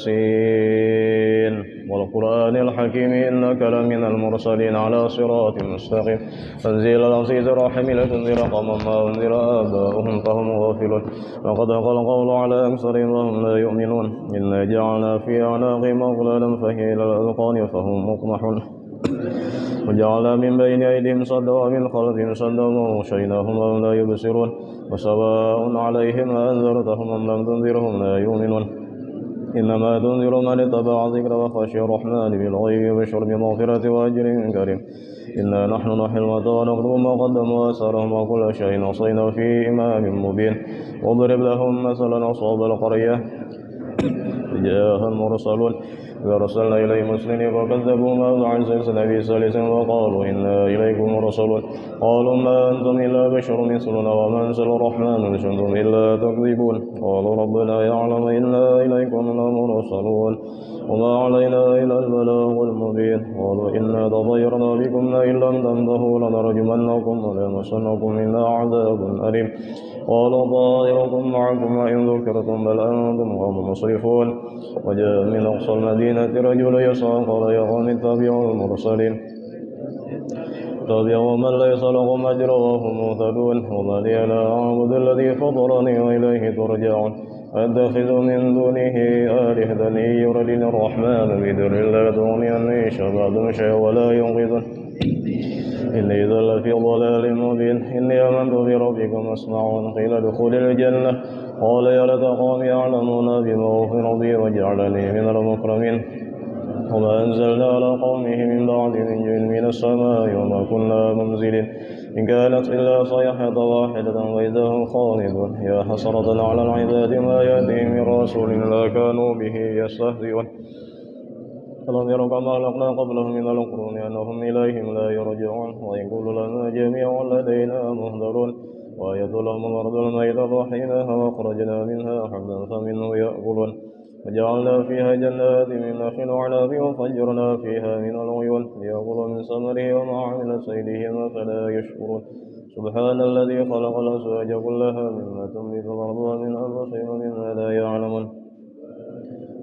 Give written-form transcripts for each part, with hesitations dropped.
ياسين والقرآن الحكيم إنك لمن المرسلين على صراط مستقيم تنزيل العزيز الرحيم لتنذر قوما ما أنذر آباؤهم فهم غافلون لقد حق القول على أكثرهم وهم لا يؤمنون إنا جعلنا في أعناقهم أغلالا فهي إلى الأذقان فهم مقمحون وجعلنا من بين أيديهم صدا ومن خلفهم صدا وغشيناهم وهم لا يبصرون وسواء عليهم أنذرتهم أم لم تنذرهم لا يؤمنون إنما تنذر من اتبع الذكر وخشي الرحمن بالغيب وبشر بمغفرة وأجر كريم إنا نحن نحيي الموتى ونكتب ما قدموا وآثارهم وكل شيء أحصيناه في إمام مبين واضرب لهم مثلا أصحاب القرية جاءها المرسلون فأرسلنا إليهم مسلمين فكذبوا ما عن سلسلة بسلس وقالوا إنا إليكم مرسلون قالوا ما أنتم إلا بشر مثلنا وما أنزل الرحمن إن أنتم إلا تكذبون قالوا ربنا يعلم إنا إليكم لمرسلون وما علينا إلا البلاغ المبين قالوا إنا تطيرنا بكم لئن لم تنتهوا لنرجمنكم وليمسنكم منا عذاب أليم قالوا طائركم معكم وإن ذكرتم بل أنتم قوم مسرفون وجاء من أقصى المدينة رجل يسعى قال يا قوم اتبعوا المرسلين اتبعوا من ليس لهم أجر وهم مهتدون وما لي لا أعبد الذي فطرني وإليه ترجعون أتخذ من دونه آلهة إن يردني الرحمن بضر لا تغني عني شفاعتهم شيئا ولا ينقذون إني إذا لفي ضلال مبين إني آمنت بربكم أسمعون قيل ادخل الجنة قال يا ليت قومي يعلمون بما أغفر بي وجعلني من المكرمين وما أنزلنا على قومه من بعد من جند من السماء وما كنا منزلين إن كانت إلا صيحة واحدة وإذا هم خالدون يا حسرة على العباد ما يأتيهم من رسول لا كانوا به يستهزئون ألم يروا كما خلقنا قبلهم من القرون أنهم إليهم لا يرجعون وإن كل لنا جميع لدينا مهدرون وآية لهم الأرض الميتة حينها وأخرجنا منها حبا فمنه يأكلون وجعلنا فيها جنات من نخيل وعناب وفجرنا فيها من العيون ليأكلوا من ثمره وما عملت أيديهم فلا يشكرون سبحان الذي خلق الأزواج كلها مما تنبت الأرض ومن أنفسهم مما لا يعلمون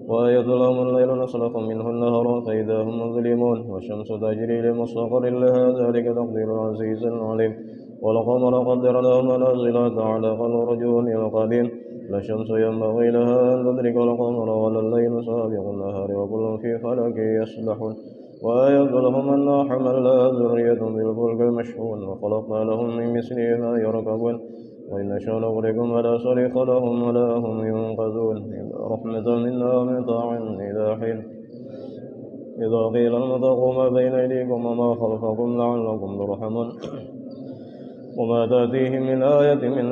وآية لهم الليل نسلخ منه النهار فإذا هم مظلمون والشمس تجري لمستقر لها ذلك تقدير العزيز العليم والقمر قدرناه منازل تعالى الرجون القديم لا الشمس ينبغي لها أن تدرك القمر ولا الليل سابق النهار وكل في فلك يسبحون وآية لهم أنا حملنا ذرية بالفلك المشحون وخلقنا لهم من مثله ما يركبون وإن نشاء نغرقهم ولا صريخ لهم ولا هم ينقذون إلا رحمة منا ومتاعا إلى حين إذا قيل اتقوا ما بين أيديكم وما خلفكم لعلكم ترحمون وما تأتيهم من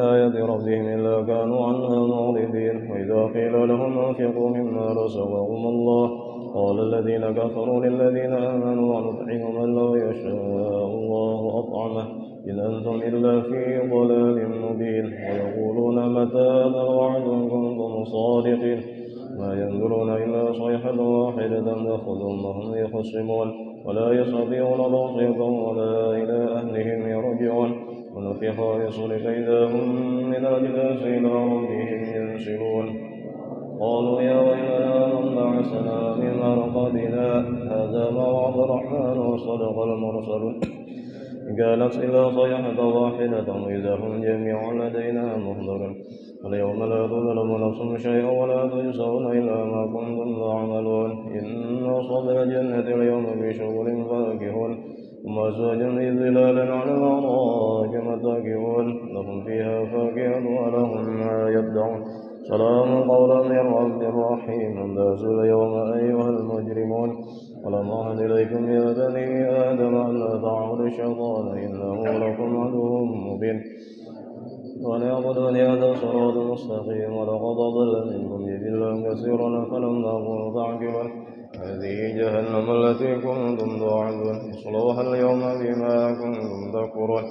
آية ربهم إلا كانوا عنها معرضين وإذا قيل لهم أنفقوا مما رزقهم الله قال الذين كفروا للذين آمنوا ونطعم من لو يشاء الله أطعمه إن أنتم إلا في ضلال مبين ويقولون متى هذا الوعد إن كنتم صادقين ما ينظرون إلا صيحة واحدة تأخذهم وهم يخصمون ولا يستطيعون توصية ولا إلى أهلهم يرجعون ونفخ في الصور فإذا هم من الأجداث إلى ربهم ينسلون قالوا يا ويلنا من بعثنا من مرقدنا هذا ما وعد الرحمن وصدق المرسلون إن كانت إلا صيحة واحدة وإذا هم جميع لدينا محضرون اليوم لا تظلم نفس شيئا ولا تجزون إلا ما كنتم تعملون إن أصحاب الجنة اليوم بشغل فاكهون ومأزواج بظلال على الأرائك متكئون لهم فيها فاكهة ولهم ما يدعون سلام قولا من رب رحيم امتازوا اليوم أيها المجرمون ألم أعهد إليكم يا بني آدم ألا تعبدوا الشيطان إنه لكم عدو مبين وأن اعبدوني هذا صراط مستقيم ولقد ضل منكم جبلا كثيرا فلم تكونوا تعقلون هذه جهنم التي كنتم توعدون اصلوها اليوم بما كنتم تكفرون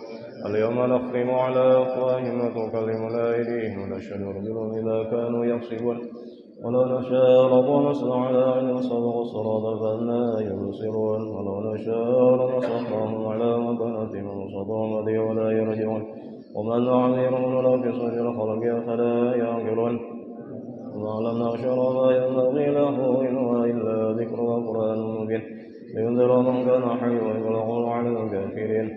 اليوم نختم على أفواههم وتكلمنا أيديهم ونشهد أرجلهم إذا كانوا يكسبون ولو نشاء لطمسنا على عين صدق الصراط فأنا يبصرون ولو نشاء لمسخناهم على مكانتهم وصدامة ولا يرجعون ومن أعمرهم ننقص في الخلق فلا يعقلون وما لم نغشر ما ينبغي له إن هو إلا ذكر وقرآن مبين لينذر من كان حيا ويبلغ على الكافرين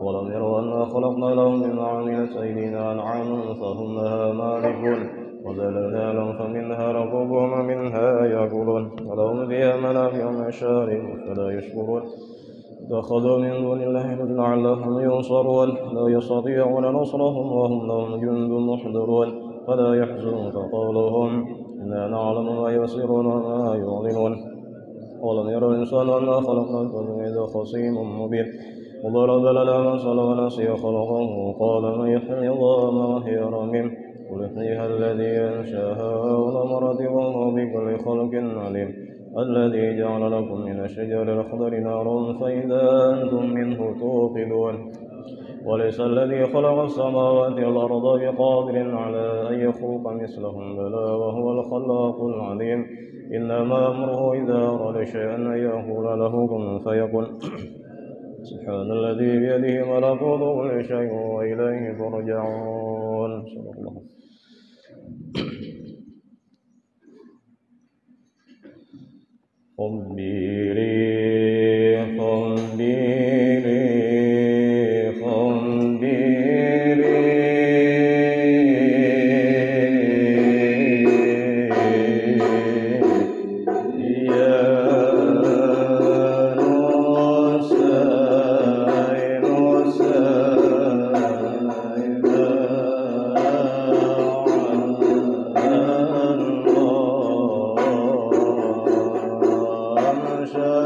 ولم يروا أنا خلقنا لهم مما عملت أيدينا أنعاما فهم لها مالكون وذللنا لهم فمنها ركوبهم ومنها يأكلون ولهم فيها منافع ومشارب فلا يشكرون اتخذوا من دون الله لعلهم ينصرون لا يستطيعون نصرهم وهم لهم جند محضرون فلا يحزنك قولهم إنا نعلم ما يسرون وما يعلنون ولم ير الإنسان أنا خلقنا الكون خصيم مبين وضرب لنا مثلا ونسي خلقه قال من يحيي العظام وهي رميم قل يحييها الذي أنشاها أول مرة وهو بكل خلق عليم الذي جعل لكم من الشجر الأخضر نارا فإذا أنتم منه توقدون وليس الذي خلق السماوات والأرض بقادر على أن يخلق مثلهم بلى وهو الخلاق العليم إنما أمره إذا أراد شيئا أن يقول له كن فيكن سبحان الذي بيده ملكوت كل شيء وإليه ترجعون. خبيري خبيري خبيري يا نسأل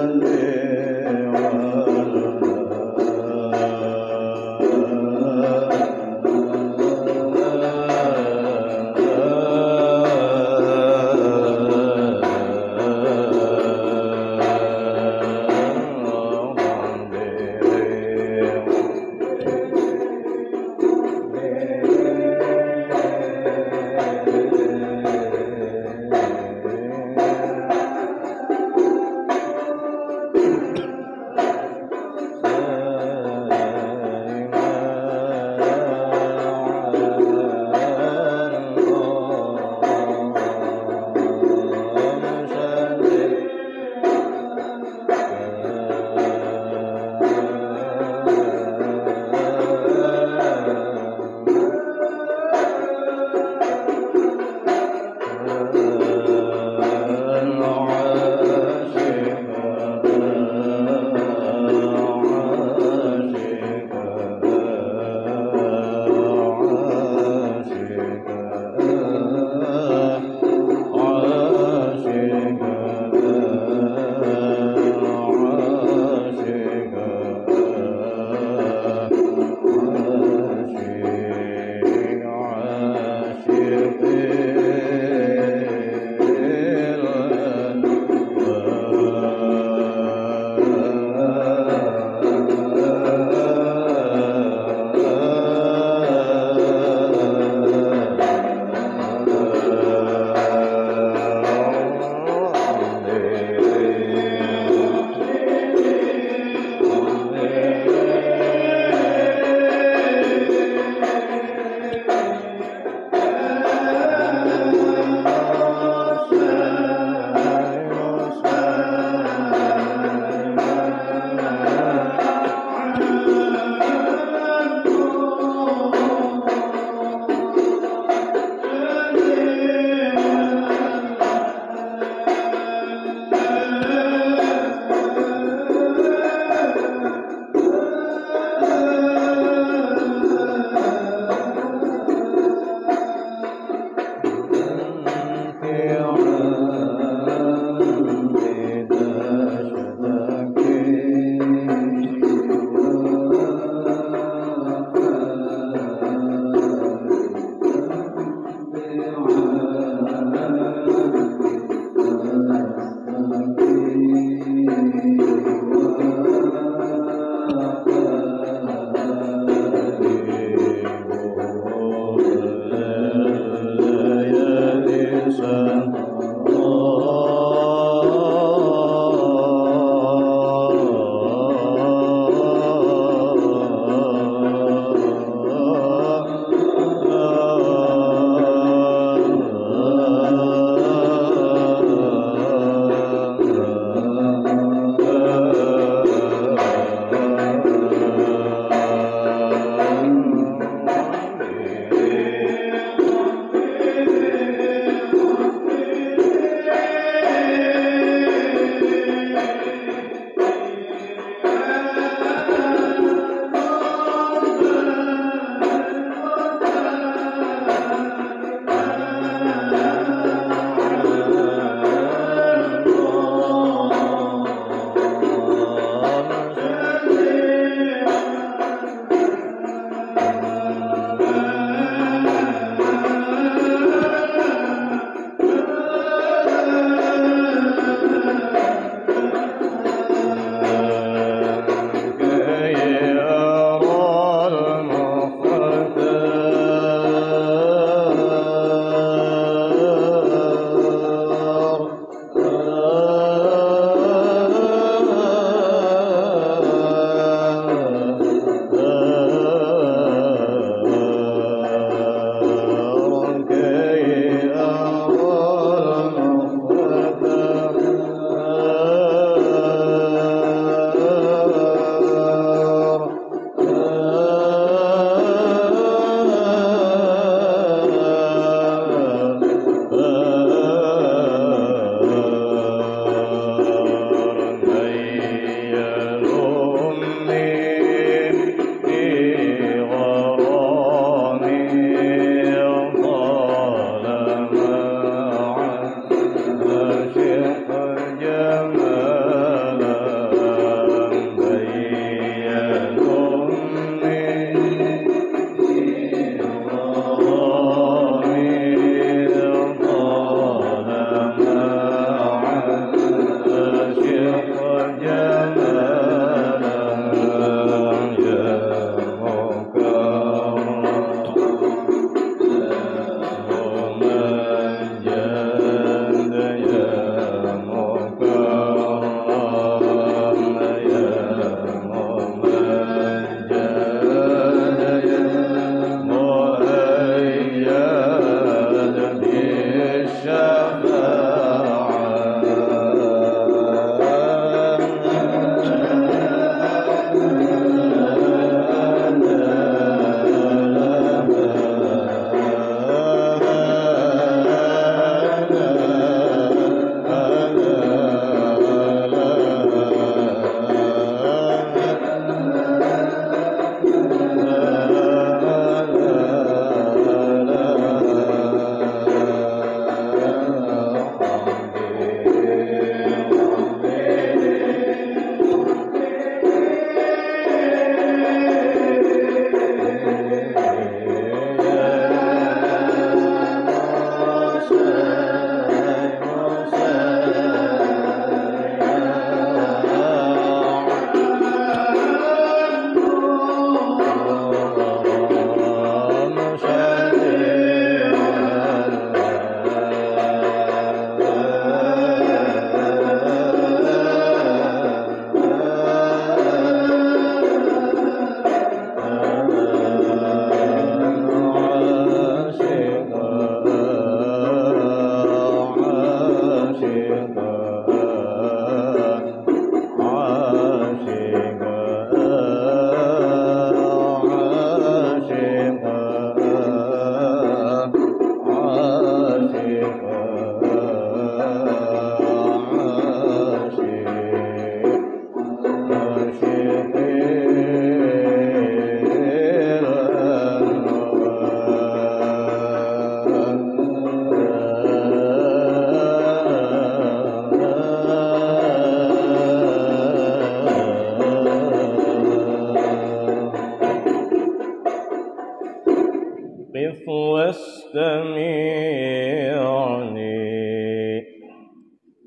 قف واستمعني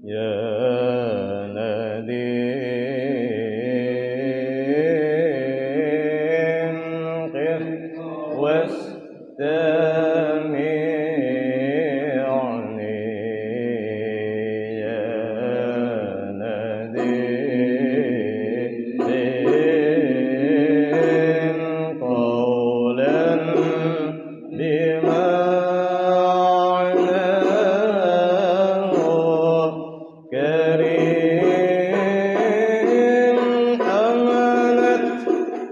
يا نادين، قف واستمعني يا نادين، قولا بمعناه كريم، حملت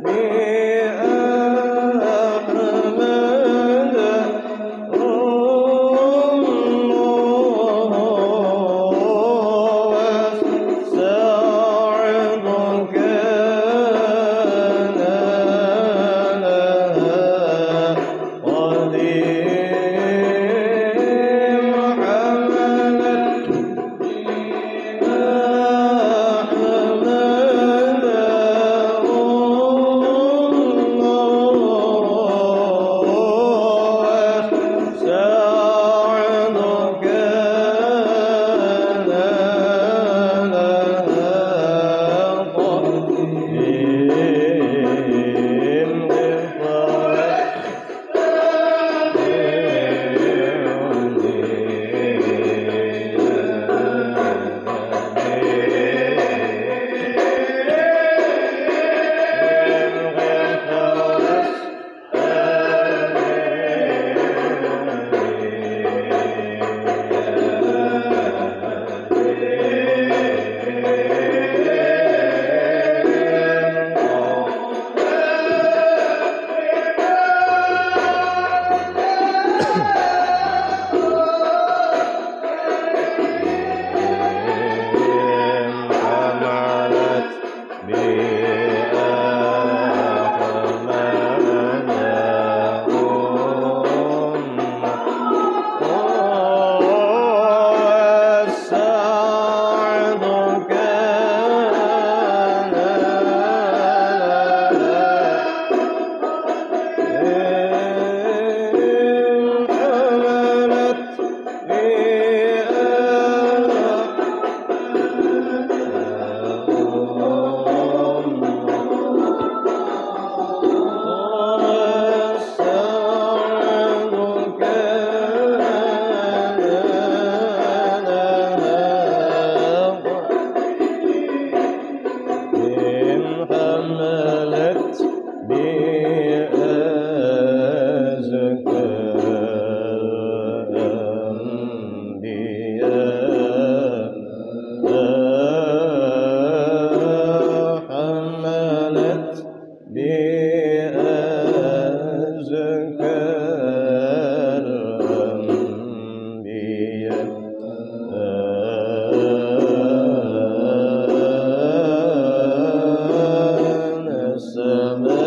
بأحمد والسعد كان لها قديم، حملت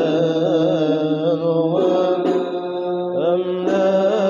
السماء والأملاك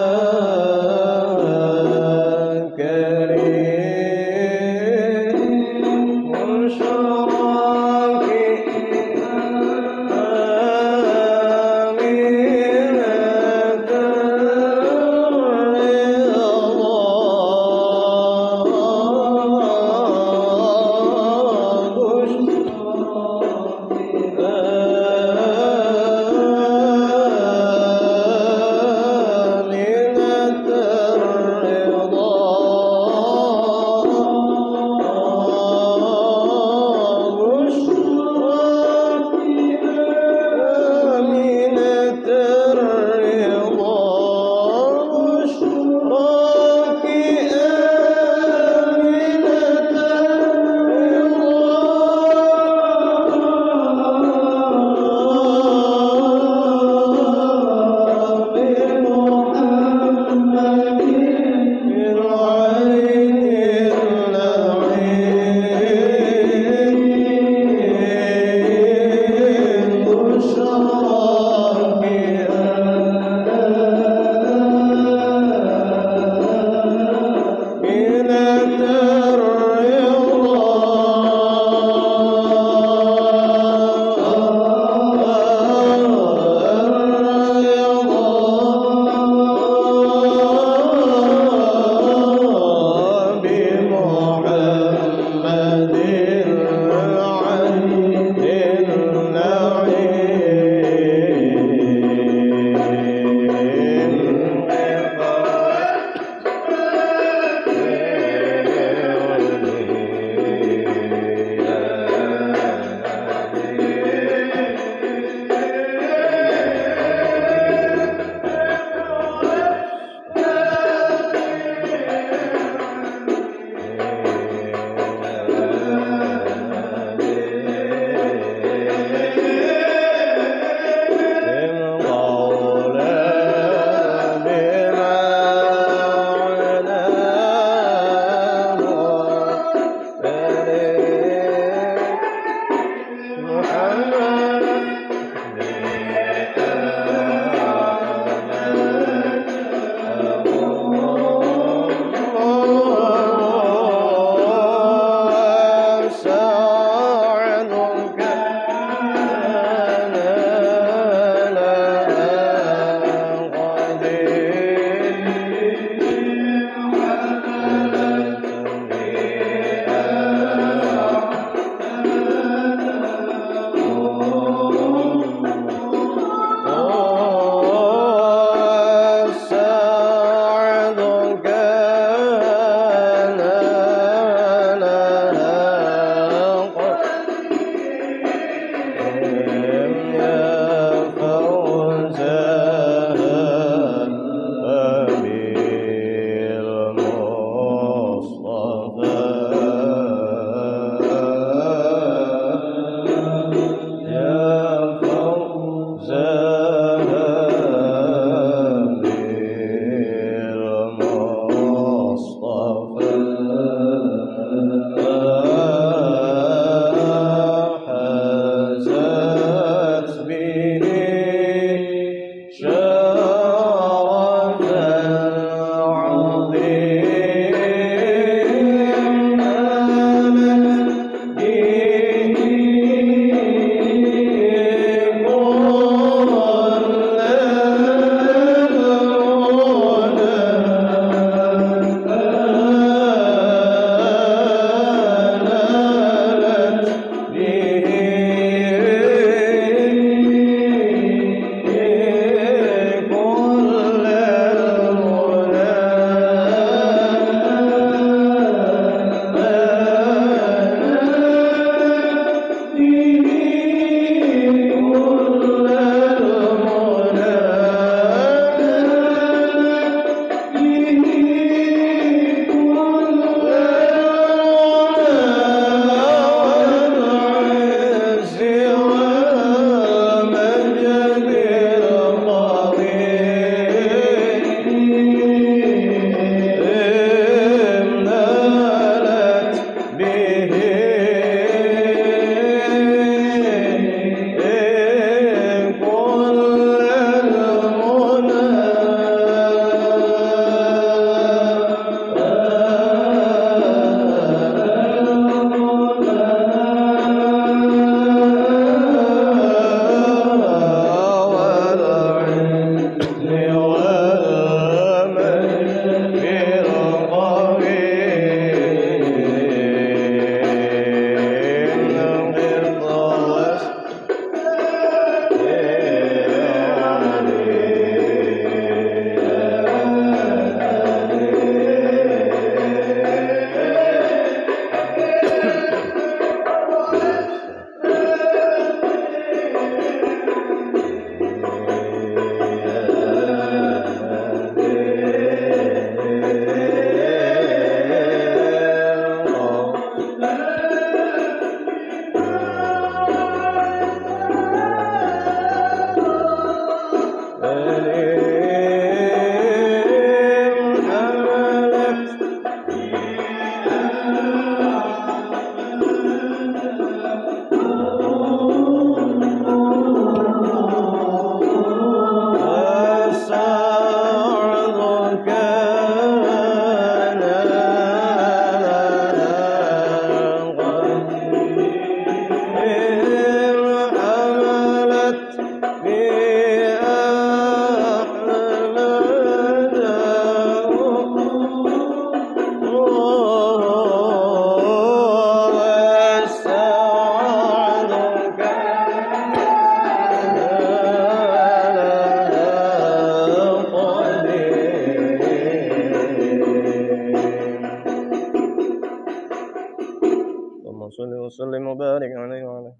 صل وسلم وبارك عليه وعلى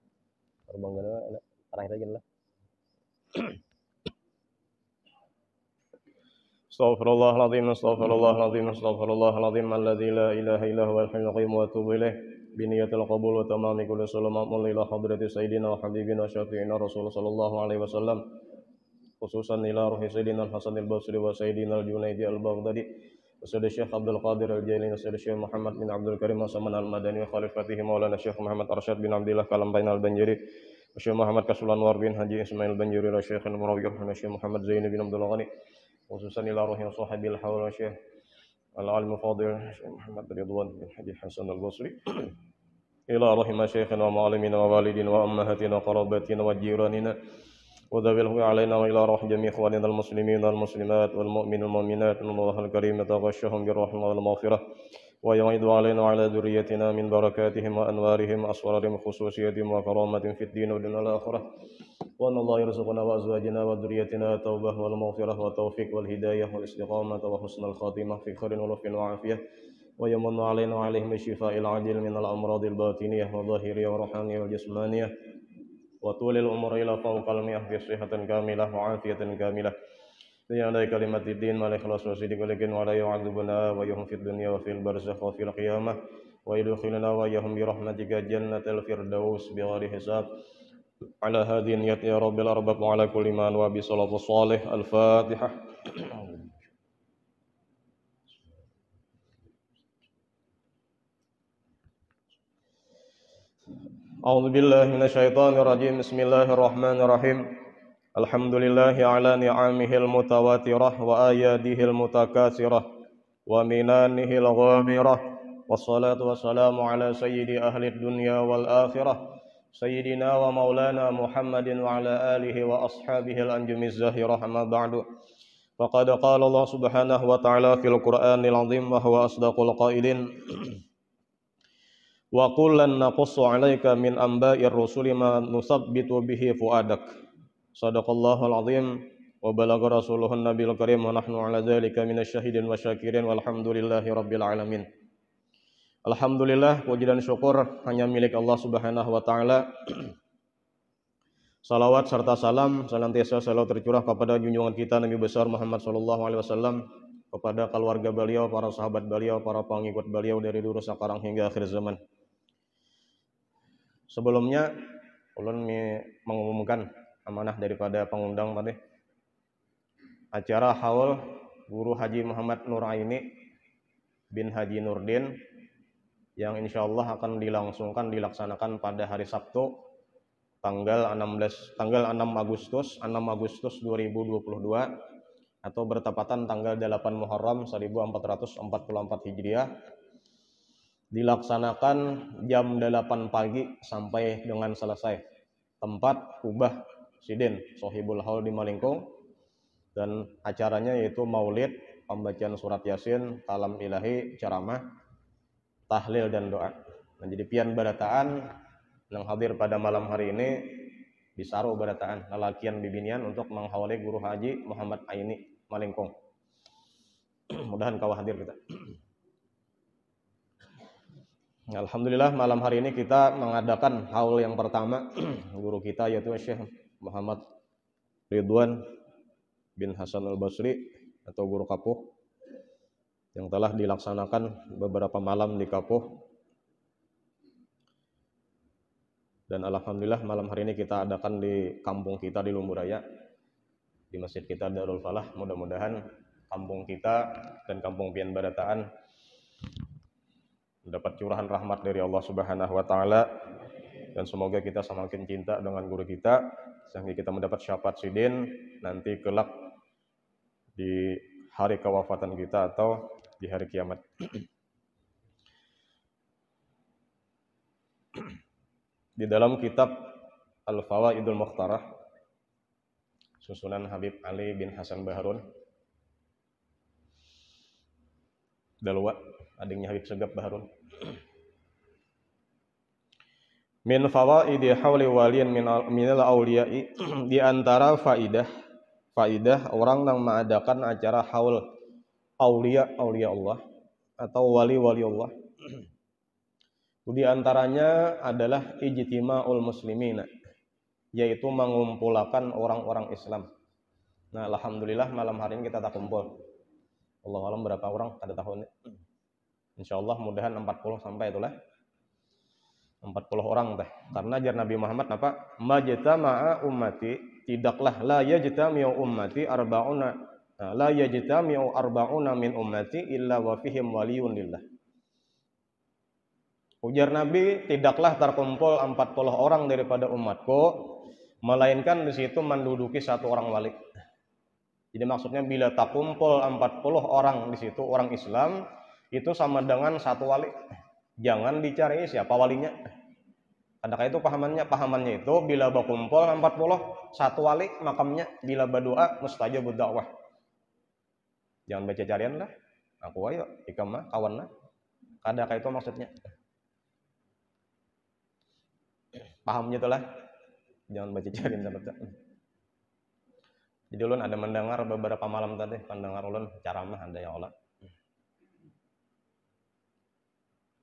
terakhir lagi lah. Astaghfirullahaladzim, astaghfirullahaladzim, astaghfirullahaladzim, alladzi la ilaha illa huwal hayyul qayyum wa atubu ilaih biniyatil qabul wa tamami kulli salamun ila hadrati sayyidina wa habibina syafi'ina rasul sallallahu alaihi wasallam, khususan ila ruhi sayyidina al-Hasan al-Basri wa sayyidina al-Junaidi al-Baghdadi wa sayyidina Syekh Abdul Qadir al-Jailani wa sayyidina Syekh Muhammad bin Abdul Karim As-Saman al-Madani wa khalifatihi maulana Syekh Muhammad Arsyad bin Abdillah Kalambain al-Banjari wa Syekh Muhammad Kasulan War bin Haji Ismail Banjari wa Syekh al-Murawiyah wa Syekh Muhammad Zaini bin Abdul Ghani khususan ila ruhi sahabil hawl wa Syekh al-alim fadil Syekh Muhammad Ridwan bin Haji Hasan al-Basri ila ruhi masyayikhina wa ma'alimina wa walidina wa ummahatina wa qarabatina wa jiranina وذبله علينا وإلى روح جميع إخواننا المسلمين والمسلمات والمؤمنين والمؤمنات إن الله الكريم يتغشهم بالرحمة والمغفرة ويعيد علينا وعلى ذريتنا من بركاتهم وأنوارهم أسرارهم خصوصيتهم وكرامة في الدين والدنيا والآخرة وأن الله يرزقنا وأزواجنا وذريتنا التوبة والمغفرة والتوفيق والهداية والاستقامة وحسن الخاتمة في خير ولطف وعافية ويمن علينا وعليهم الشفاء العاجل من الأمراض الباطنية والظاهرية والروحانية والجسمانية وطول العمر إلى فوق المئة في صحة كاملة وعافية كاملة ليعلى كلمة الدين والإخلاص والصدق ولكن ولا يعذبنا ويهم في الدنيا وفي البرزخ وفي القيامة ويدخلنا ويهم برحمتك جنة الفردوس بغير حساب على هذه النية يا رب الأرباب وعلى كل من وبصلاة الصالح الفاتحة. A'udzu billahi minasyaitonir rajim. Bismillahirrahmanirrahim. Alhamdulillahi ala ni'amihil mutawatirah wa ayadihil mutakatsirah wa minanihil ghamirah. Wassalatu wassalamu ala sayyidi ahli dunya wal akhirah sayyidina wa maulana Muhammadin wa ala alihi wa ashabihil anjumiz zahirah amma ba'du. Faqad qala Allah subhanahu wa ta'ala fil Qur'anil azim wa huwa asdaqul qailin. Wa kullan naqussu 'alaika min amba'ir rusuli ma nusabbitu bihi fuadak. Shadaqallahul azim wa balagha rasuluhun nabiyul karim wa nahnu 'ala dzalika minasyahidin wa syakirin walhamdulillahi rabbil alamin. Alhamdulillah, puji dan syukur hanya milik Allah Subhanahu wa taala. Salawat serta salam senantiasa selalu tercurah kepada junjungan kita Nabi besar Muhammad sallallahu alaihi wasallam, kepada keluarga beliau, para sahabat beliau, para pengikut beliau dari dulu sekarang hingga akhir zaman. Sebelumnya, ulun mengumumkan amanah daripada pengundang tadi. Acara haul Guru Haji Muhammad Nuraini bin Haji Nurdin yang insyaallah akan dilaksanakan pada hari Sabtu tanggal 6 Agustus 2022 atau bertepatan tanggal 8 Muharram 1444 Hijriah. Dilaksanakan jam 8 pagi sampai dengan selesai. Tempat Kubah Sidin Sohibul Haul di Malingkung, dan acaranya yaitu maulid, pembacaan surat Yasin, kalam ilahi, ceramah, tahlil dan doa. Nah, jadi pian barataan yang hadir pada malam hari ini bisaru barataan lalakian bibinian untuk menghawali Guru Haji Muhammad Aini Malingkung. Mudahan kau hadir kita. Alhamdulillah, malam hari ini kita mengadakan haul yang pertama guru kita yaitu Syekh Muhammad Ridwan bin Hasan al-Basri atau Guru Kapuh yang telah dilaksanakan beberapa malam di Kapuh. Dan alhamdulillah malam hari ini kita adakan di kampung kita di Lumburaya, di masjid kita Darul Falah. Mudah-mudahan kampung kita dan kampung Pian Barataan mendapat curahan rahmat dari Allah Subhanahu wa taala, dan semoga kita semakin cinta dengan guru kita sehingga kita mendapat syafaat sidin nanti kelak di hari kewafatan kita atau di hari kiamat. Di dalam kitab Al-Fawaidul Mukhtarah susunan Habib Ali bin Hasan Baharun Dalwa, adiknya Habib Segap Baharun. Min fawaidi hauli waliyin minal auliya'i, di antara faidah orang yang mengadakan acara haul aulia Allah atau wali Allah. Di antaranya adalah ijtima'ul muslimina, yaitu mengumpulkan orang-orang Islam. Nah, alhamdulillah malam hari ini kita tak kumpul. Allah alam berapa orang pada tahunnya. Insyaallah mudahan 40 sampai itulah. 40 orang teh. Karena jar Nabi Muhammad apa? Majtama'a ummati, tidaklah la yajtami'u ummati arba'una. La yajtami'u arba'una min ummati illa wa fihim waliyun lillah. Ujar Nabi, tidaklah terkumpul 40 orang daripada umatku, melainkan di situ menduduki satu orang wali. Jadi maksudnya bila tak kumpul 40 orang di situ orang Islam, itu sama dengan satu wali. Jangan dicari siapa walinya. Adakah itu pahamannya itu bila berkumpul 40 satu wali makamnya, bila berdoa mustajabud dakwah. Jangan baca carian lah. Aku ayo ikamah kawan lah. Adakah itu maksudnya? Pahamnya itulah. Jangan baca carian dapat. Jadi ulun ada mendengar beberapa malam tadi, pendengar ulun ceramah ada ya Allah.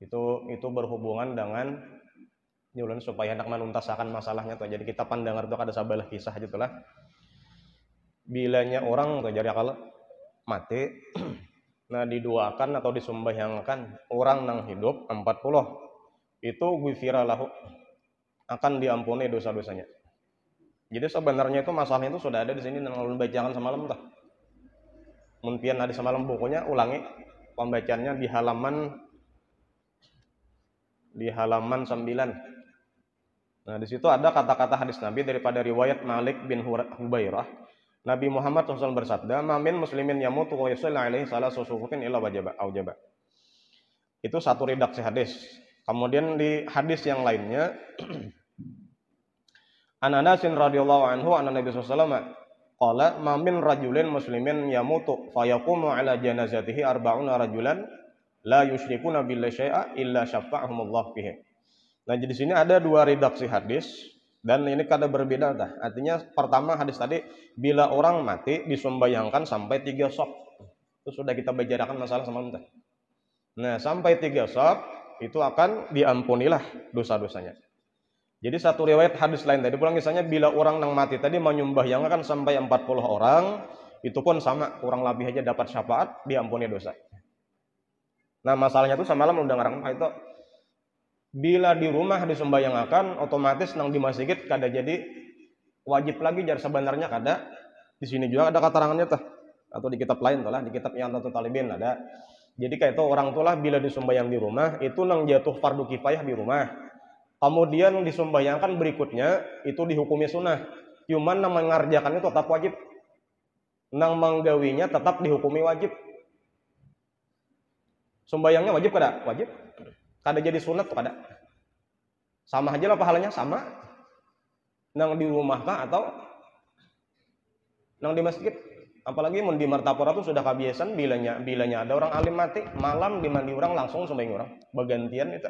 Itu berhubungan dengan ulun supaya hendak menuntaskan masalahnya tuh. Jadi kita pendengar tuh ada sabalah kisah gitulah. Bilanya orang tuh jadi kalau mati nah didoakan atau disembahyangan orang nang hidup 40 itu ghufira lahu, akan diampuni dosa-dosanya. Jadi sebenarnya itu masalahnya itu sudah ada di sini nang ulun bacakan semalam tuh. Mungkin ada semalam bukunya ulangi pembacaannya di halaman 9. Nah, di situ ada kata-kata hadis Nabi daripada riwayat Malik bin Hubairah. Nabi Muhammad SAW bersabda, "Mamin muslimin yamutu wa yusalli alaihi salasu sufutin illa wajaba." Itu satu redaksi hadis. Kemudian di hadis yang lainnya, An Anasin radhiyallahu anhu anna Nabi sallallahu alaihi wasallam qala ma min rajulin muslimin yamutu fayaqumu ala janazatihi arba'una rajulan la yusyrikuna billahi syai'a illa syafa'ahumullah fihi. Nah, di sini ada dua redaksi hadis dan ini kada berbeda dah. Artinya pertama hadis tadi bila orang mati disembahyangan sampai 3 sop. Itu sudah kita bicarakan masalah semalam tadi. Nah, sampai 3 sop itu akan diampunilah dosa-dosanya. Jadi satu riwayat hadis lain tadi pulang misalnya bila orang nang mati tadi menyembahyangan sampai 40 orang, itu pun sama, kurang lebih aja dapat syafaat, diampuni dosa. Nah, masalahnya itu semalam udah ngarang itu bila di rumah disembahyangan otomatis nang di masjid kada jadi wajib lagi jar sebenarnya kada. Di sini juga ada keterangannya tuh atau di kitab lain tuh lah, di kitab yang Tatul Talibin ada. Jadi kayak itu orang tuh lah bila disembahyang di rumah itu nang jatuh fardu kifayah di rumah. Kemudian disembahyangan berikutnya itu dihukumi sunnah. Cuman nang mengerjakannya tetap wajib. Nang menggawinya tetap dihukumi wajib. Sembahyangnya wajib kada? Wajib. Kada jadi sunat tuh kada. Sama aja lah pahalanya sama. Nang di rumah kah atau nang di masjid? Apalagi mun di Martapura tuh sudah kebiasaan bilanya ada orang alim mati malam dimandi orang langsung sembahyang orang bergantian itu.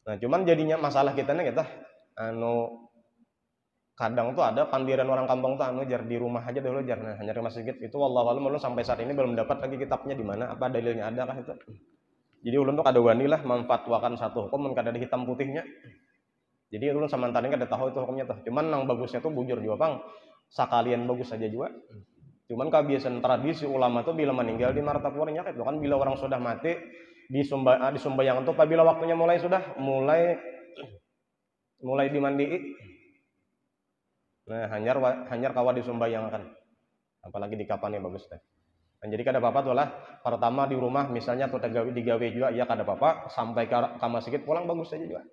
Nah, cuman jadinya masalah kita nih kita kadang tuh ada pandiran orang kampung tuh jar di rumah aja dulu jar hanya di masjid itu wallahu alam ulun sampai saat ini belum dapat lagi kitabnya di mana apa dalilnya ada kah itu. Jadi ulun tuh kada wani lah memfatwakan satu hukum mun kada ada hitam putihnya. Jadi ulun sama tadi kada tahu itu hukumnya tuh. Cuman nang bagusnya tuh bujur juga Bang. Sakalian bagus saja juga. Cuman kebiasaan tradisi ulama tuh bila meninggal di Martapura itu kan bila orang sudah mati disembahyangan tuh apabila waktunya mulai dimandi. Nah, hanyar kawa disembahyangan. Apalagi di kapan bagus deh. Dan jadi kada apa-apa tuh lah. Pertama di rumah misalnya tuh digawe juga ya kada apa-apa sampai ke masjid pulang bagus saja juga.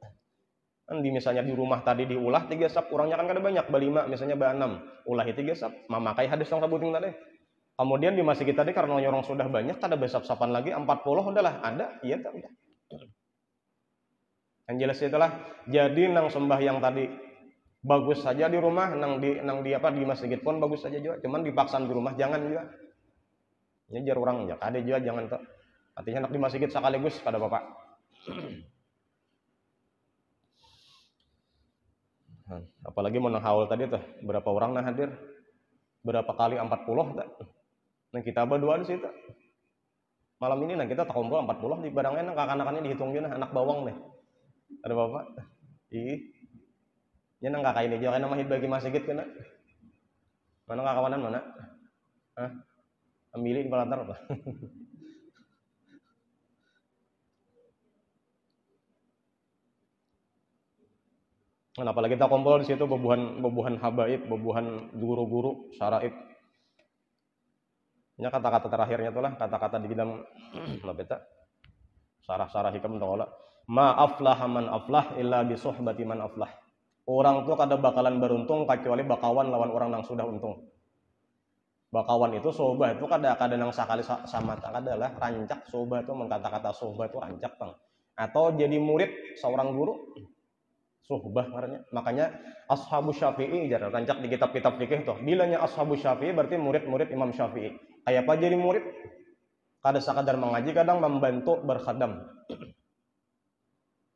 Kan misalnya di rumah tadi diulah 3 sap kurangnya kan kada banyak, 5 misalnya 6 ulahi 3 sap memakai hadis yang sebutin tadi. Kemudian di masjid tadi karena orang sudah banyak kada besap-sapan lagi 40 udahlah ada iya tak udah. Yang jelas itulah jadi nang sembahyang tadi bagus saja di rumah nang di masjid pun bagus saja juga. Cuman dipaksakan di rumah jangan juga. Nyejar orang ya kada juga jangan tuh. Artinya nak di masjid sekaligus kada bapak. Apalagi mau haul tadi tuh berapa orang nah hadir berapa kali 40 tak nah kita berdua di situ Malam ini nah kita tak kumpul 40 di barangnya nang kakak-anakannya dihitung juga anak bawang nih. Ada bapak? Ih. Ya nang kakak ini juga nama bagi masjid kena. Mana kawanan mana? Hah? Ambilin balantar apa? Nah, apalagi kita kumpul di situ bebuhan habaib, bebuhan guru-guru, syaraib. Ini kata-kata terakhirnya itulah kata-kata di dalam beta sarah-sarah hikam taqala. Ma aflaha man aflah illa bi suhbati man aflah. Orang tuh kada bakalan beruntung kecuali bakawan lawan orang yang sudah untung. Bakawan itu sohbah itu kada nang sakali sama adalah rancak sohbah itu mengkata-kata sohbah itu rancak bang. Atau jadi murid seorang guru sohbah makanya ashabu Syafi'i jar rancak di kitab-kitab fikih tuh. Bilanya ashabu Syafi'i berarti murid-murid Imam Syafi'i. Kayak apa jadi murid? Kada sekadar mengaji, kadang membantu berkhadam.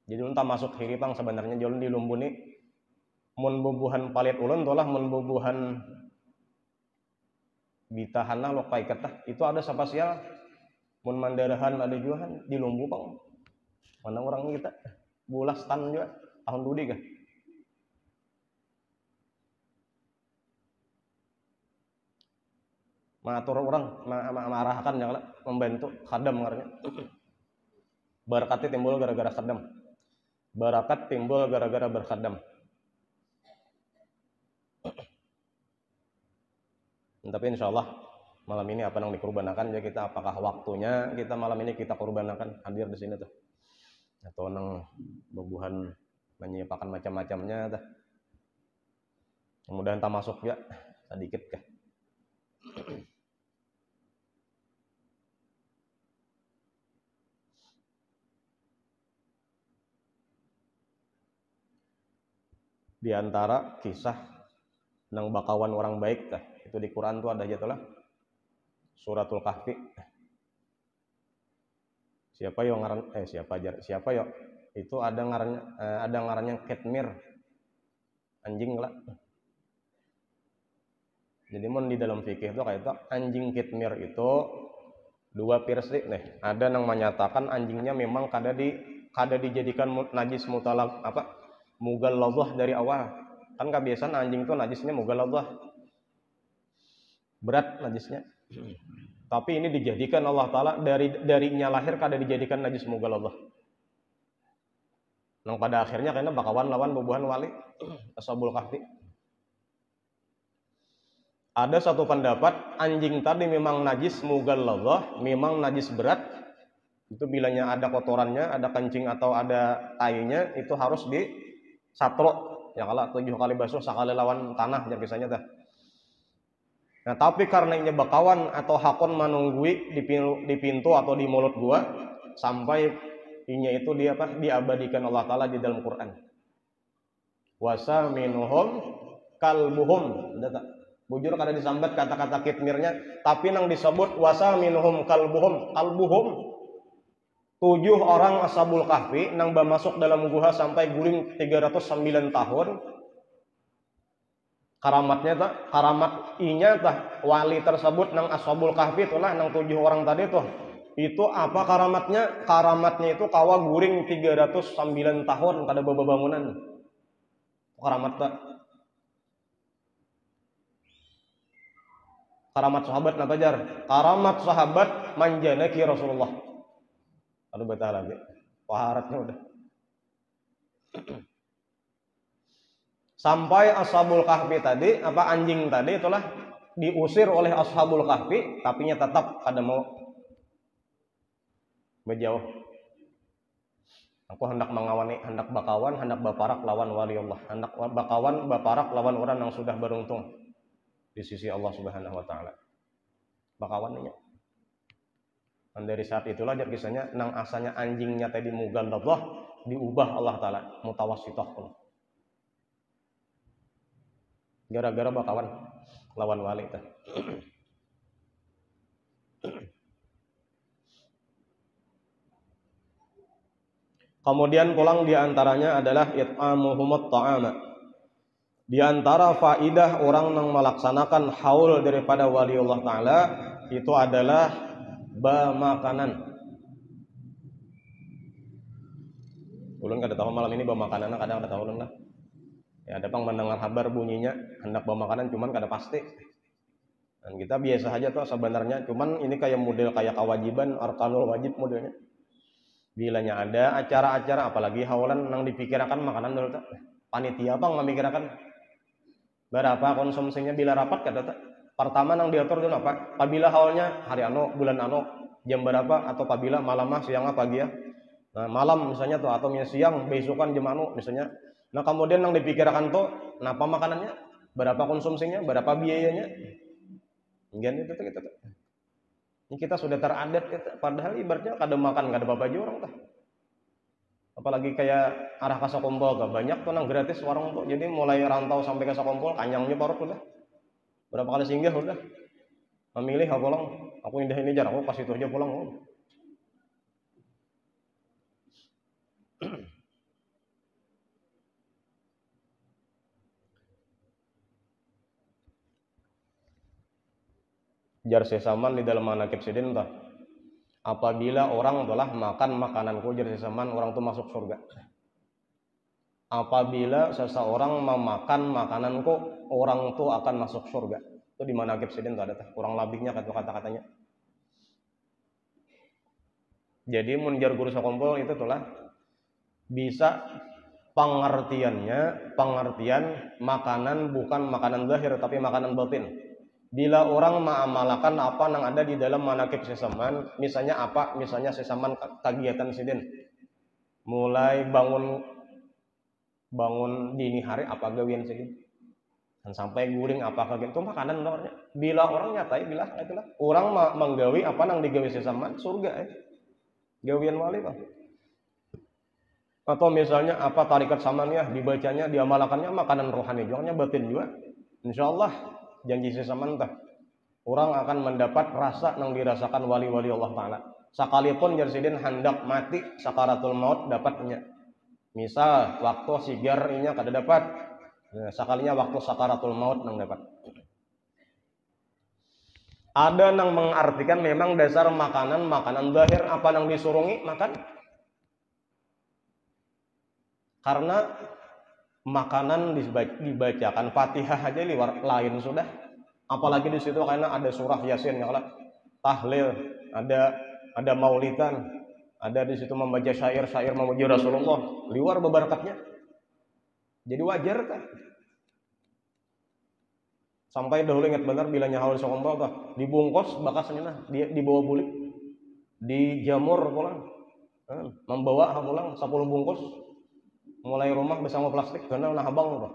Jadi entah masuk hiripang sebenarnya jalan di lumbuni mun bubuhan palit ulun tolah mun bubuhan bitahan lah lokai ketah itu ada spasial mun mandarahan ada juahan di lumbu pang mana orang kita bulas tan juga tahun dudi kah mengatur orang mengarahkan yang membantu khadam ngaranya barakatnya timbul gara-gara khadam barakat timbul gara-gara berkhadam. Tapi insya Allah malam ini apa yang dikurbanakan ya kita apakah waktunya kita malam ini kita kurbanakan hadir di sini tuh atau nang bubuhan menyiapkan macam-macamnya tuh. Kemudian tak masuk ya sedikit kah. Di antara kisah nang bakawan orang baik tah itu di Quran tuh ada aja tuh lah Suratul Kahfi. Siapa yo ngaran siapa yo itu ada ngarannya Ketmir anjing lah. Jadi mun di dalam fikih itu kayak itu anjing Ketmir itu dua versi nih. Ada yang menyatakan anjingnya memang kada dijadikan najis mutalak mughalladhah dari awal. Kan kebiasaan anjing itu najisnya mughalladhah. Berat najisnya. Tapi ini dijadikan Allah Ta'ala darinya lahir kada dijadikan najis mughalladhah. Nang pada akhirnya kayaknya bakawan lawan bubuhan wali Ashabul Kahfi. Ada satu pendapat anjing tadi memang najis mughalladhah, memang najis berat. Itu bilanya ada kotorannya, ada kencing atau ada tainya itu harus disatro. Ya kalau 7 kali basuh sekali lawan tanah ya biasanya dah. Nah, tapi karena ini bakawan atau hakon menunggui di pintu atau di mulut gua sampai inya itu diabadikan Allah Ta'ala di dalam Quran. Wasa minuhum kalbuhum. Bujur kada disambat kata-kata kitmirnya, tapi nang disebut wasa minuhum kalbuhum. 7 orang Ashabul Kahfi nang masuk dalam gua sampai guling 309 tahun. Karamat inya wali tersebut nang Ashabul Kahfi itulah nang 7 orang tadi tuh. Itu apa karamatnya? Karamatnya itu kawa guring 309 tahun kada bebangunan. Karamat karamat sahabat napa jar? Karamat sahabat manjanaki Rasulullah. Aduh betah lagi. Waharatnya udah. Sampai Ashabul Kahfi tadi, anjing tadi itulah diusir oleh Ashabul Kahfi, tapinya tetap kada mau berjauh. Aku hendak mengawani, hendak bakawan, hendak baparak lawan wali Allah, hendak bakawan, baparak lawan orang yang sudah beruntung di sisi Allah Subhanahu Wa Taala. Bakawan ini. Dan dari saat itulah jadi kisahnya, nang asalnya anjingnya tadi mughalladhah diubah Allah Taala mutawassithah pun. Gara-gara bakawan lawan wali itu. Kemudian pulang diantaranya adalah it'amuhumut ta'ama. Di antara faidah orang yang melaksanakan haul daripada wali Allah Ta'ala itu adalah ba makanan. Ulun kada tahu malam ini ba makanan kadang kada tahu ulun lah. Ya ada pang mendengar kabar bunyinya hendak ba makanan cuman kada pasti. Dan kita biasa aja tuh sebenarnya, cuman ini kayak model kayak kewajiban, arkanul wajib modelnya. Bilanya ada acara-acara apalagi haulan nang dipikirkan makanan dulu tuh. Panitia pang memikirkan berapa konsumsinya bila rapat kata tuh. Pertama nang diatur dulu apa? Apabila haulnya hari anu, bulan anu, jam berapa atau apabila malam siang pagi ya. Nah, malam misalnya tuh atau siang besokan jam anu misalnya. Nah, kemudian yang dipikirkan tuh napa makanannya, berapa konsumsinya, berapa biayanya. Enggak itu kita. Ini kita sudah teradat kita, padahal ibaratnya kada makan kada apa-apa aja orang tuh. Apalagi kayak arah ke Sakompol tuh banyak tuh nang gratis warung tuh. Jadi mulai rantau sampai ke Sakompol kanyangnya baru udah. Berapa kali singgah udah. Memilih aku pulang, aku indah ini jar aku pas itu aja pulang. Jar sesaman di dalam manakib sidin tuh. Apabila orang telah makan makananku jar sesaman orang tuh masuk surga. Apabila seseorang memakan makananku orang tuh akan masuk surga. Itu di manakib sidin tuh ada tuh. Kurang lebihnya kata-katanya. Jadi munjar guru Sakompol itu tuh lah bisa pengertian makanan bukan makanan zahir tapi makanan batin. Bila orang mengamalkan apa yang ada di dalam manakib sesaman, misalnya apa? Misalnya sesaman kegiatan sidin. Mulai bangun dini hari apa gawian sidin. Dan sampai guring apa kagian itu makanan namanya. Bila orang nyatai bila itulah orang menggawi apa yang digawi sesaman surga gawian wali Pak. Atau misalnya apa tarikat samannya dibacanya diamalkannya makanan rohani juga batin juga. Insyaallah janji sesaman tah orang akan mendapat rasa yang dirasakan wali-wali Allah Ta'ala sekalipun jarsidin hendak mati sakaratul maut dapatnya misal waktu sigar inya kada dapat sekalinya waktu sakaratul maut nang dapat ada yang mengartikan memang dasar makanan zahir apa yang disurungi makan karena makanan dibacakan Fatihah aja lain sudah. Apalagi di situ karena ada surah Yasin ya kalau tahlil, ada maulidan, ada di situ membaca syair-syair memuji Rasulullah, liwar bebarakatnya. Jadi wajar kan? Sampai dahulu ingat benar bila nyahaul Sakompol tuh dibungkus bakasnya dibawa bulik, dijamur pulang. Membawa pulang 10 bungkus. Mulai rumah bersama plastik karena nah abang tuh.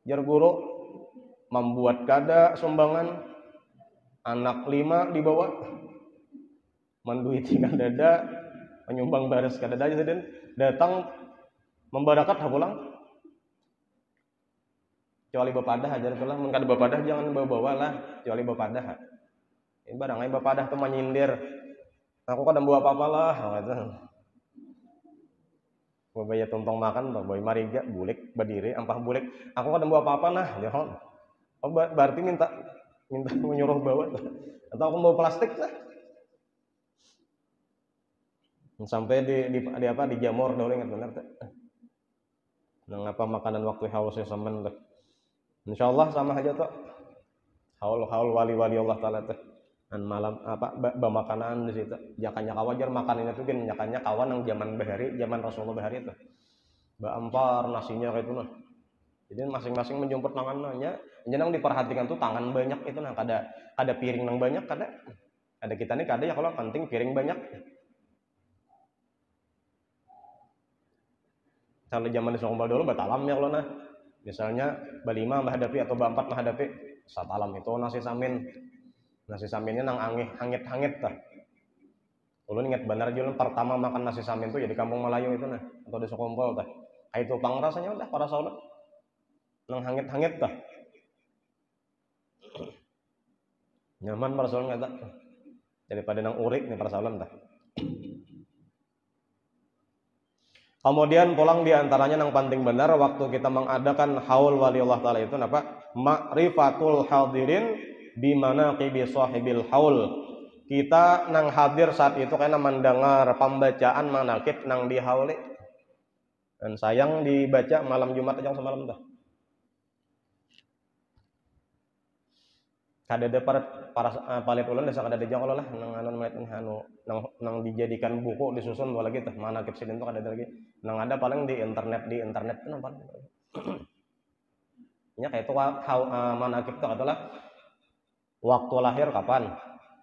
Jar guru membuat kada sumbangan anak 5 dibawa menduiti kadada menyumbang baris kadada aja dan datang membarakat pulang kecuali bapadah aja lah mun kada bapadah jangan bawa lah kecuali bapadah ini barangnya bapadah tuh menyindir aku kada bawa apa-apa lah gitu. Babaya tumpang makan, babaya mariga, bulik, berdiri, ampah bulik. Aku kadang bawa apa-apa nah, jangan. Oh, berarti minta menyuruh bawa. Atau aku bawa plastik lah. Sampai di apa di jamur dahulu ingat benar tuh. Nang apa makanan waktu haus sesaman tuh. Insyaallah sama aja tuh. Haul wali-wali Allah Ta'ala tuh. Dan malam apa makanan di situ jakanya wajar makanannya tuh kan jakanya kawan yang zaman bahari zaman Rasulullah bahari itu ampar nasinya kayak itu nah jadi masing-masing menjemput tangannya yang diperhatikan tuh tangan banyak itu nah kada piring yang banyak kada kita nih kada ya kalau penting piring banyak kalau zaman di Sakompol dulu batalam ya kalau nah misalnya balima menghadapi atau ba4 menghadapi satalam itu nasi saminnya nang hangit tah. Ulun ingat benar jualan pertama makan nasi samin tuh ya di Kampung Melayu itu nah atau di Sakompol tah. Itu pang rasanya udah para sahabat. Nang hangit tah. Nyaman para sahabat tah. Daripada nang urik nih para sahabat tah. Kemudian pulang diantaranya nang penting benar waktu kita mengadakan haul wali Allah Ta'ala itu apa? Ma'rifatul hadirin bimanaqibi sahibil haul. Kita nang hadir saat itu karena mendengar pembacaan manaqib nang di haul. Dan sayang dibaca malam Jumat aja semalam dah. Kadada para palit ulun desa kadada jang lah nang nang dijadikan buku disusun dua lagi teh manaqib sidin tuh kadada lagi. Nang ada paling di internet tuh paling. Nya kayak itu manaqib tuh adalah waktu lahir kapan,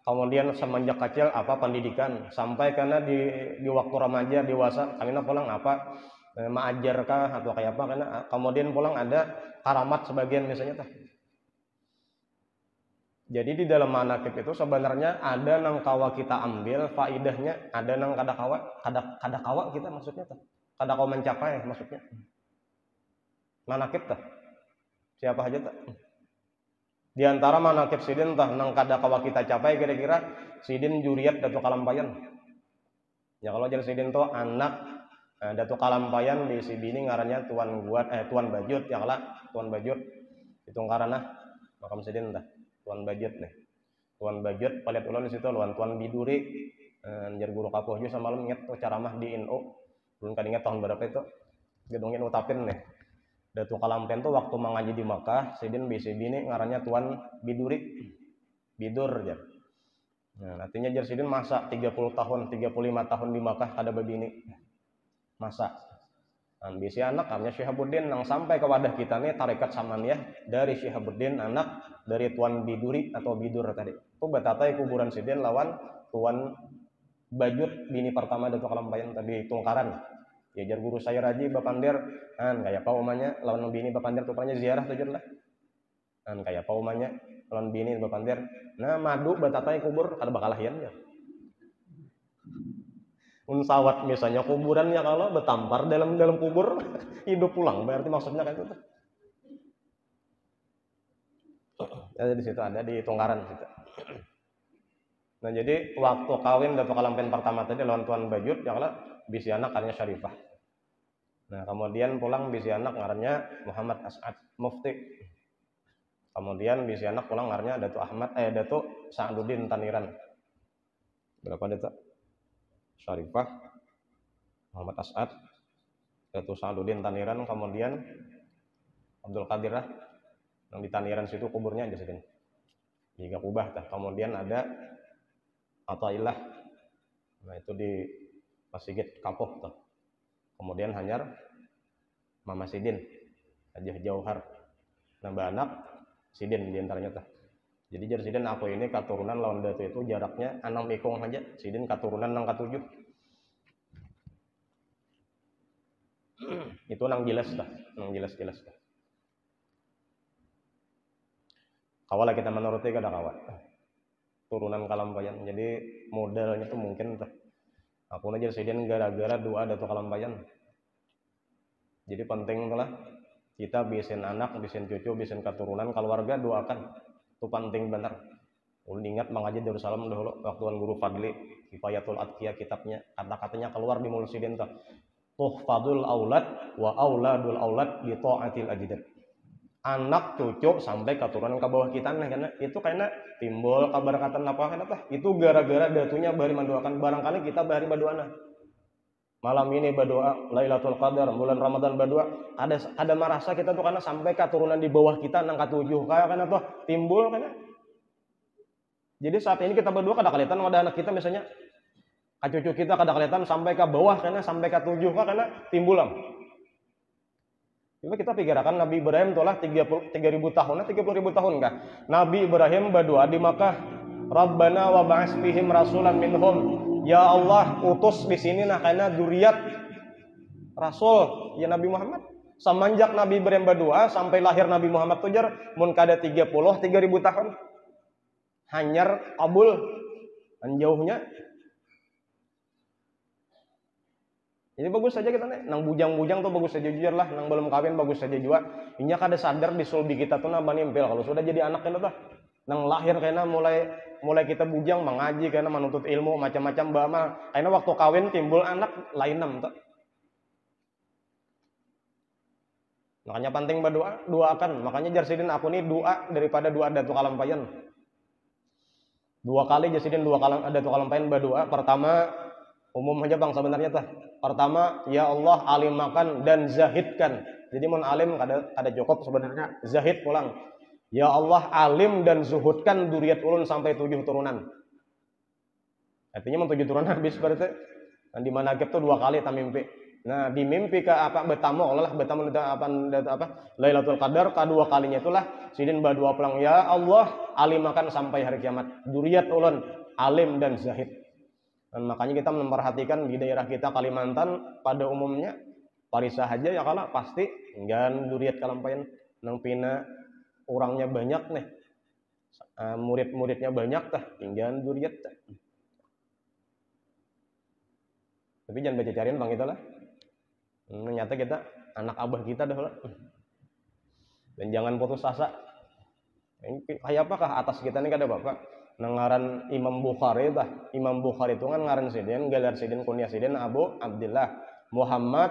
kemudian semenjak kecil apa pendidikan, sampai karena di waktu remaja dewasa kalian pulang apa mengajarkah atau kayak apa, karena kemudian pulang ada karamat sebagian misalnya teh. Jadi di dalam manaqib itu sebenarnya ada nang kawa kita ambil faidahnya, ada nang kada kawa kita maksudnya teh. Kada kawa mencapai maksudnya. Manaqib teh. Siapa aja teh. Di antara manaqib sidin teh nang kada kawa kita capai kira-kira sidin juriat Datuk Kalampayan. Ya kalau jadi sidin tuh anak Datuk Kalampayan di sibini ngarannya Tuan Bajut ya kala Tuan Bajut. Itu ngaranna makam sidin teh. Tuan Bajut nih. Tuan Bajut palit ulun di situ lawan Tuan Biduri. Anjir guru kapuhnya semalam inget tuh ceramah di NU. Belum kan inget tahun berapa itu. Gedung NU Tapin nih. Datuk Kalampayan tuh waktu mengaji di Makkah, sidin bini ngarannya Tuan Biduri. Bidur ya. Nah, artinya jar sidin masa 30 tahun, 35 tahun di Makkah kada babini. Masa. Bisi anak namanya Syihabuddin yang sampai ke wadah kita nih tarekat Samaniyah dari Syihabuddin anak dari Tuan Biduri atau Bidur tadi. Itu batatai kuburan sidin lawan Tuan Bajut bini pertama Datuk Kalampayan tadi Tungkaran. Ya jar guru saya Raji Bapandir kayak apa umanya lawan bini Bapandir tupanya ziarah tujuan lah. Kayak apa umanya lawan bini Bapandir. Nah madu batatai kubur kada bakal lahian ya. Unsawat misalnya kuburannya kalau betampar dalam kubur hidup pulang berarti maksudnya kayak itu. Ada di situ ada di Tungkaran situ. Nah jadi waktu kawin Datuk Kalampayan pertama tadi lawan Tuan Bajut ya kalau bisi anak ngarannya Syarifah. Nah kemudian pulang bisi anak ngarannya Muhammad As'ad Mufti. Kemudian bisi anak pulang ngarannya Datuk Sa'duddin Taniran. Berapa Datuk? Syarifah, Muhammad As'ad, Datuk Sa'duddin Taniran, kemudian Abdul Qadir lah, yang di Taniran situ kuburnya aja sedang. Jika kubah dah. Kemudian ada Athaillah, nah itu di Masjid Kapuh tuh. Kemudian Hanyar Mama Sidin, Hajah Jauhar, nambah anak Sidin diantaranya tuh. Jadi jar sidin aku ini katurunan lawan datu itu jaraknya 6 ikung aja. Sidin katurunan nang katujuh. Itu nang jelas dah, nang jelas dah. Kawala kita menuruti kada kawat. Turunan Kalampayan. Jadi modalnya tuh mungkin tuh. Aku jar sidin gara-gara doa Datuk Kalampayan. Jadi penting itulah kita bisin anak, bisin cucu, bisin keturunan keluarga doakan. Itu penting benar. Ulun ingat mengaji Darussalam dahulu waktu guru Fadli Kifayatul Atqiya kitabnya kata-katanya keluar di mulut sidin tuh. Tuhfadul aulad wa auladul aulad bi taatil ajdad. Anak cucu sampai keturunan ke bawah kita nah karena itu karena timbul kabarakatan apa kan apa itu gara-gara datunya bari mendoakan barangkali kita bari berdoa malam ini berdoa Lailatul Qadar bulan Ramadan berdoa ada merasa kita tuh karena sampai keturunan di bawah kita nang katujuh kayak karena tuh timbul kan. Jadi saat ini kita berdoa kada kelihatan ada anak kita misalnya cucu kita kada kelihatan sampai ke bawah karena sampai katujuh karena timbul lah. Coba kita pikirkan Nabi Ibrahim tulah 3.000 tahun, 30.000 tahun kah? Nabi Ibrahim berdoa di Makkah, Rabbana wa ba'ats fihim rasulan minhum. Ya Allah, utus di sini nah karena zuriat Rasul ya Nabi Muhammad. Semenjak Nabi Ibrahim berdoa sampai lahir Nabi Muhammad tujar mun kada 3.000 tahun. Hanyar kabul anjauhnya. Jadi bagus saja kita nih, nang bujang-bujang tuh bagus saja jujur lah, nang belum kawin bagus saja juga. Inya kada sadar di sulbi kita tuh nambah nimpel kalau sudah jadi anak kita tuh. Nang lahir karena mulai kita bujang mengaji karena menuntut ilmu macam-macam bama. Karena waktu kawin timbul anak lainem tuh. Makanya penting berdoa, doakan. Makanya jar sidin aku nih doa daripada doa Datuk Kalampayan. Dua kali jasidin dua kali ada dua kalampain berdoa. Pertama umum aja bang sebenarnya tah. Pertama ya Allah alimakan dan zahidkan. Jadi mun alim kada cukup sebenarnya zahid pulang. Ya Allah alim dan zuhudkan duriat ulun sampai 7 turunan. Artinya mun 7 turunan habis berarti. Nah, di manakib tuh 2 kali tak mimpi. Nah, di mimpi ke apa betamu Allah betamu apa Lailatul Qadar kedua kalinya itulah sidin badua pulang ya Allah alimakan sampai hari kiamat. Duriat ulun alim dan zahid. Dan makanya kita memperhatikan di daerah kita Kalimantan pada umumnya Parisa aja ya kalau pasti jangan duriat kalampayan nang pina orangnya banyak nih. Murid-muridnya banyak tah tinggal duriat tah. Tapi jangan baca cariin bang itulah. Ternyata kita anak abah kita dah lah. Dan jangan putus asa. Kayak apakah atas kita ini kada bapak? Ngaran Imam Bukhari dah. Imam Bukhari itu kan ngaran sidin, gelar sidin kunyah sidin Abu Abdullah Muhammad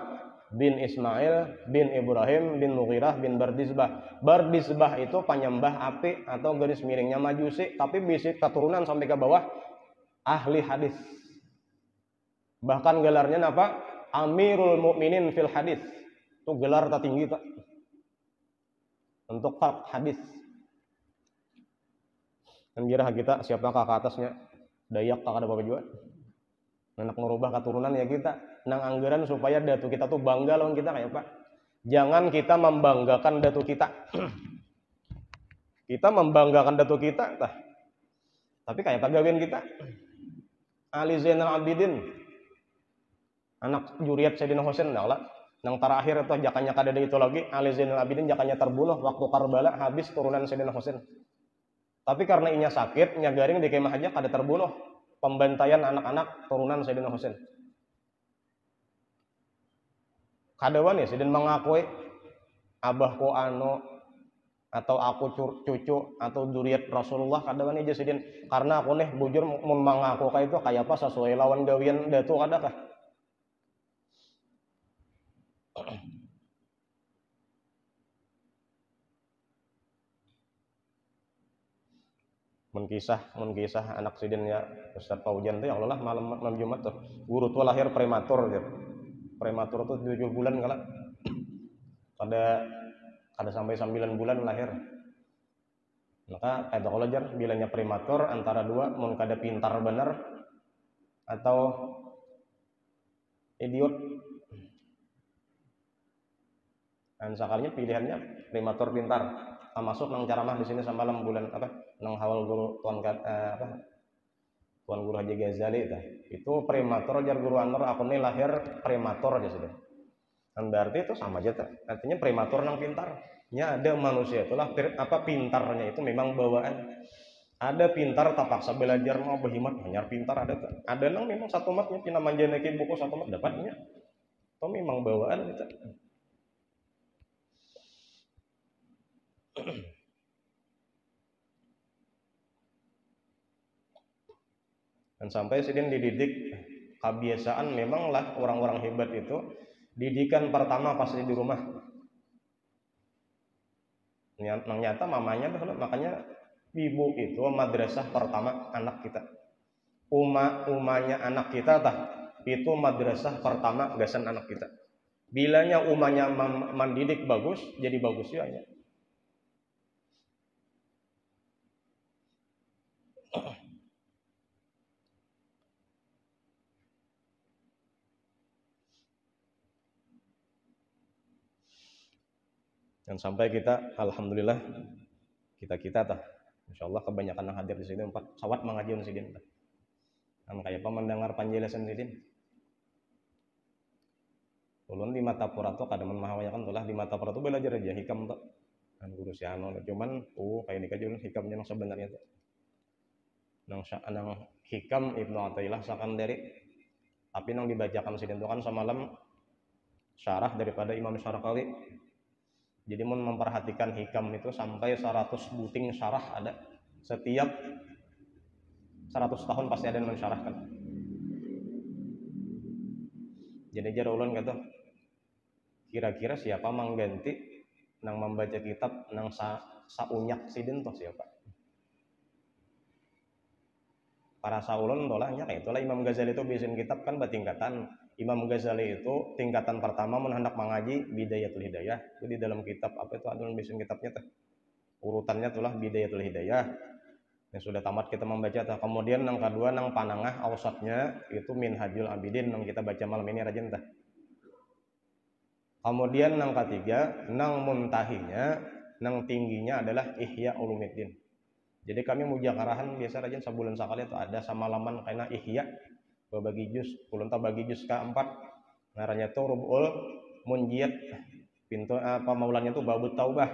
bin Ismail bin Ibrahim bin Mughirah bin Bardizbah. Bardizbah itu penyembah api atau garis miringnya majusi, tapi bisa keturunan sampai ke bawah ahli hadis. Bahkan gelarnya apa? Amirul Mukminin fil hadis. Itu gelar tertinggi Pak. Untuk hadis. Dan kira kita siapakah ke atasnya? Dayak tak ada apa juga. Anak merubah keturunan ya kita. Nang anggaran supaya datu kita tuh bangga lawan kita kayak Pak. Jangan kita membanggakan datu kita. Kita membanggakan datu kita. Tapi kayak pegawaian kita. Ali Zainal Abidin. Anak juriat Sayyidina Husain lah. Yang terakhir itu jakanya kada itu lagi Ali Zainal Abidin jakanya terbunuh waktu Karbala habis turunan Sayyidina Husain. Tapi karena inya sakit, nya garing di kemah aja kada terbunuh. Pembantaian anak-anak turunan Sayyidina Husain. Kadawan ya sidin mengakui abahku ano atau aku cucu atau duriat Rasulullah kadawan aja sidin karena aku nih bujur mun mengaku kayak itu kayak apa sesuai lawan gawian datu kadakah. Menkisah anak sidinnya Ustaz Paujan tuh ya Allah malam Jumat tuh guru tuh lahir prematur gitu. Prematur tuh 7 bulan kala. Ada sampai 9 bulan lahir. Maka ada kalau jar bilangnya prematur antara dua mun kada pintar bener atau idiot. Dan sekalinya pilihannya prematur pintar. Masuk nang ceramah di sini samalam bulan apa nang hawal guru Tuan Guru Haji Ghazali itu prematur jar guru Anwar aku nih lahir prematur aja sudah. Dan berarti itu sama aja artinya prematur nang pintar. Nya ada manusia itulah pintarnya itu memang bawaan. Ada pintar tak paksa belajar mau berhimat hanya pintar ada nang memang satu matnya pina manjaneki buku satu mat dapatnya. Itu memang bawaan itu. Dan sampai sidin dididik kebiasaan memanglah orang-orang hebat itu didikan pertama pasti di rumah. Nyata mamanya makanya ibu itu madrasah pertama anak kita. Umanya anak kita itu madrasah pertama gasan anak kita. Bilanya umanya mendidik bagus jadi bagus ya. Dan sampai kita alhamdulillah kita insyaallah kebanyakan yang hadir di sini 4 sawat mengajian sidin. Kan kayak apa mendengar penjelasan sidin. Ulun di mata pura tuh kadang memahawayakan tulah di mata pura tuh belajar aja hikam tuh. Kan guru si anu cuman kayak ini kan hikamnya yang sebenarnya tuh. Nang hikam Ibnu Athaillah Sakandari. Tapi nang dibacakan sidin tuh kan semalam syarah daripada Imam Syarqawi. Jadi memperhatikan hikam itu sampai 100 buting syarah ada. Setiap 100 tahun pasti ada yang mensyarahkan. Jadi jar ulun kata kira-kira siapa mengganti nang membaca kitab nang saunyak sidin toh siapa? para saulun tolahnya kayak itulah Imam Ghazali itu bikin kitab kan bertingkatan. Imam Ghazali itu tingkatan pertama mun hendak mengaji Bidayatul Hidayah. Itu di dalam kitab apa itu anu bikin kitabnya teh. Urutannya itulah Bidayatul Hidayah. Yang sudah tamat kita membaca teh. Kemudian yang kedua nang panangah awsatnya itu Minhajul Abidin yang kita baca malam ini rajin teh. Kemudian yang ketiga nang muntahinya, nang tingginya adalah Ihya Ulumuddin. Jadi kami mujakarahan biasa rajin sebulan sekali itu ada samalaman karena ihya bagi juz, ulun ta bagi juz ke-4. Ngarannya tuh Rubul Munjiyat. Pintu apa maulannya tuh Babut Taubah.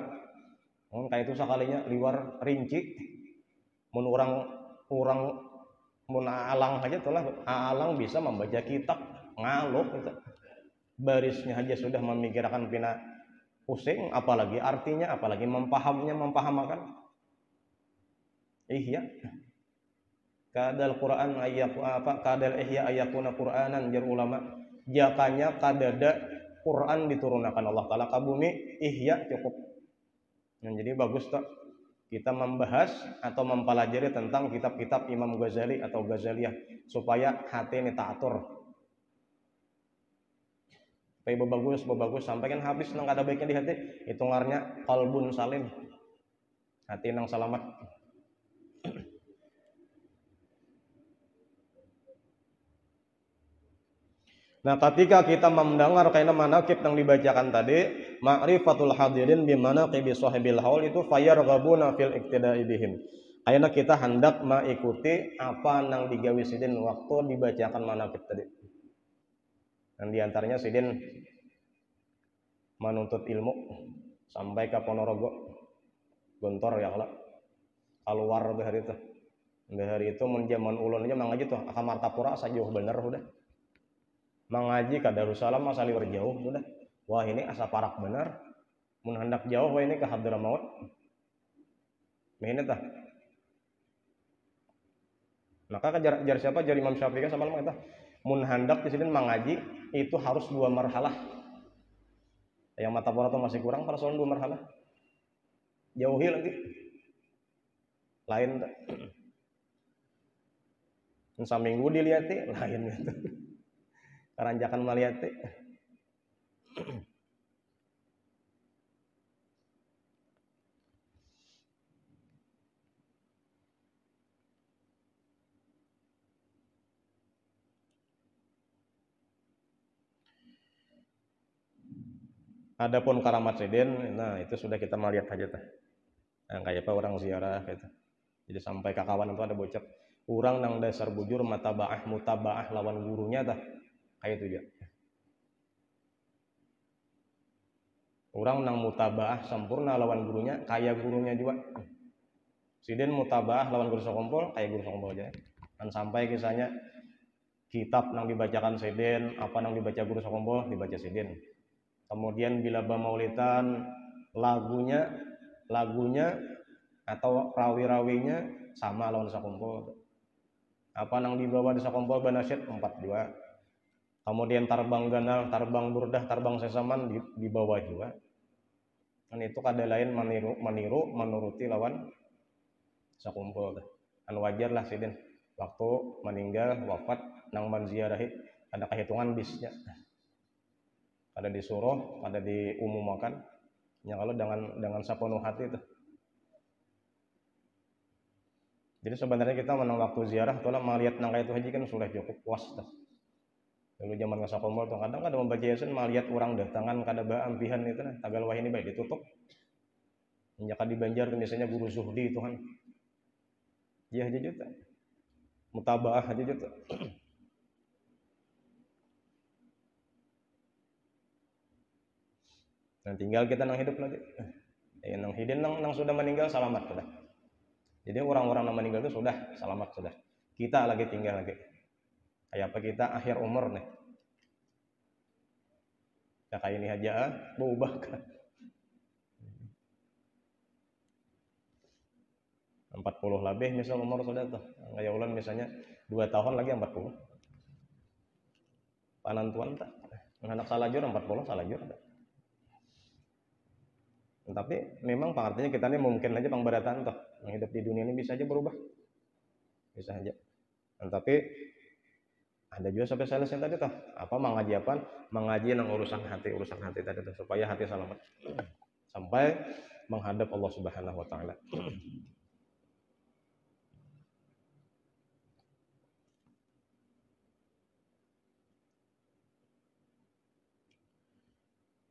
Kayak itu sekalinya liwar rinci. Mun orang mun alang aja tuh lah alang bisa membaca kitab ngaluk gitu. Barisnya aja sudah memikirkan pina pusing apalagi artinya apalagi memahamakan. Ihya kadal Quran ayyaku apa kadal ihya ayyakuna Qur'anan jar ulama jakanya kadada Quran diturunkan Allah taala ka bumi ihya cukup. Jadi bagus tak kita membahas atau mempelajari tentang kitab-kitab Imam Ghazali atau Ghazaliyah supaya hati ini taatur. Supaya bagus sampai kan habis nang kada baiknya di hati itu ngarnya qalbun salim. Hati nang selamat. Nah, ketika kita mendengar kaina manaqib yang dibacakan tadi, ma'rifatul hadirin bi manaqibi sahibil haul itu fayarghabuna fil iktida'i bihim. Kaina kita hendak mengikuti apa yang digawe sidin waktu dibacakan manaqib tadi. Dan diantaranya sidin menuntut ilmu sampai ke Ponorogo, Gontor ya kalau keluar dari hari itu. Dari hari itu mun zaman ulun aja mangaji tuh ka Martapura sajauh bener udah. Mengaji ke Darussalam asal liwar jauh sudah. Wah ini asa parak benar. Mun hendak jauh wah ini ke Hadramaut. Ini tah. Maka jar siapa jar Imam Syafi'i sama lama kita. Mun hendak di sini mengaji itu harus 2 marhalah. Yang mata pura tuh masih kurang kalau soal 2 marhalah. Jauhi lagi. Lain tah. Saminggu dilihat lain gitu. Karanjakan melihat adapun karamat sidin, nah itu sudah kita melihat aja tah. Nah, kayak apa orang ziarah gitu. Jadi sampai ke kawan itu ada bocah orang nang dasar bujur mutabaah lawan gurunya tah. Kayak itu ya. Orang nang mutabaah sempurna lawan gurunya, kayak gurunya juga. Sidin mutabaah lawan guru sakumpul, kayak guru sakumpul aja. Dan sampai kisahnya kitab nang dibacakan sidin, apa nang dibaca guru sakumpul, dibaca sidin. Kemudian bila bamaulitan lagunya atau rawi-rawinya sama lawan sakumpul. Apa nang dibawa di sakumpul banasyid 42. Kemudian tarbang ganal, tarbang burdah, tarbang sesaman di bawah juga. Dan itu kada lain menuruti lawan sakumpul. Kan wajar lah sidin waktu meninggal wafat nang menziarahi ada kehitungan bisnya. Ada disuruh, ada diumumkan. Ya kalau dengan sepenuh hati itu. Jadi sebenarnya kita menang waktu ziarah tuh lah melihat nang kayak itu haji kan sudah cukup puas dah. Dulu zaman ngasa kombol tuh kadang kada membaca yasin melihat orang datangan kada ba ampihan itu nah tagal wah ini baik ditutup. Menjaka di Banjar misalnya guru zuhdi itu kan. Ya aja juta. Mutabaah aja juta. Nah tinggal kita nang hidup nanti. Nang hidin nang sudah meninggal selamat sudah. Jadi orang-orang yang meninggal itu sudah selamat sudah. Kita lagi tinggal lagi. Kayak apa kita akhir umur nih. Ya kayak ini aja berubah kan. 40 lebih misal umur sudah tuh. Kayak ulan misalnya 2 tahun lagi 40. Panantuan tak. Anak salajur 40 salajur. Tapi memang pengertiannya kita ini mungkin aja pengbaratan toh. Yang hidup di dunia ini bisa aja berubah. Bisa aja. Tapi ada juga sampai selesai tadi tuh apa mengaji apa? Mengaji nang urusan hati tadi tuh supaya hati selamat sampai menghadap Allah Subhanahu wa taala.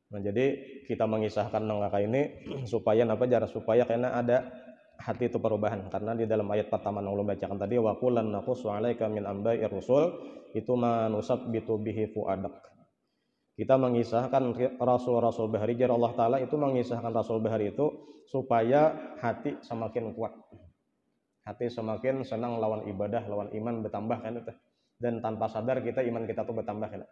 Nah, jadi kita mengisahkan nangka ini supaya apa jarak supaya karena ada hati itu perubahan karena di dalam ayat pertama yang lo bacakan tadi wa qulan naqussu 'alaika min amba'ir rusul itu manusab bitu bihi fuadak. Kita mengisahkan rasul-rasul bahari jar Allah taala itu mengisahkan rasul bahari itu supaya hati semakin kuat. Hati semakin senang lawan ibadah, lawan iman bertambah kan itu. Dan tanpa sadar kita iman kita tuh bertambah kan.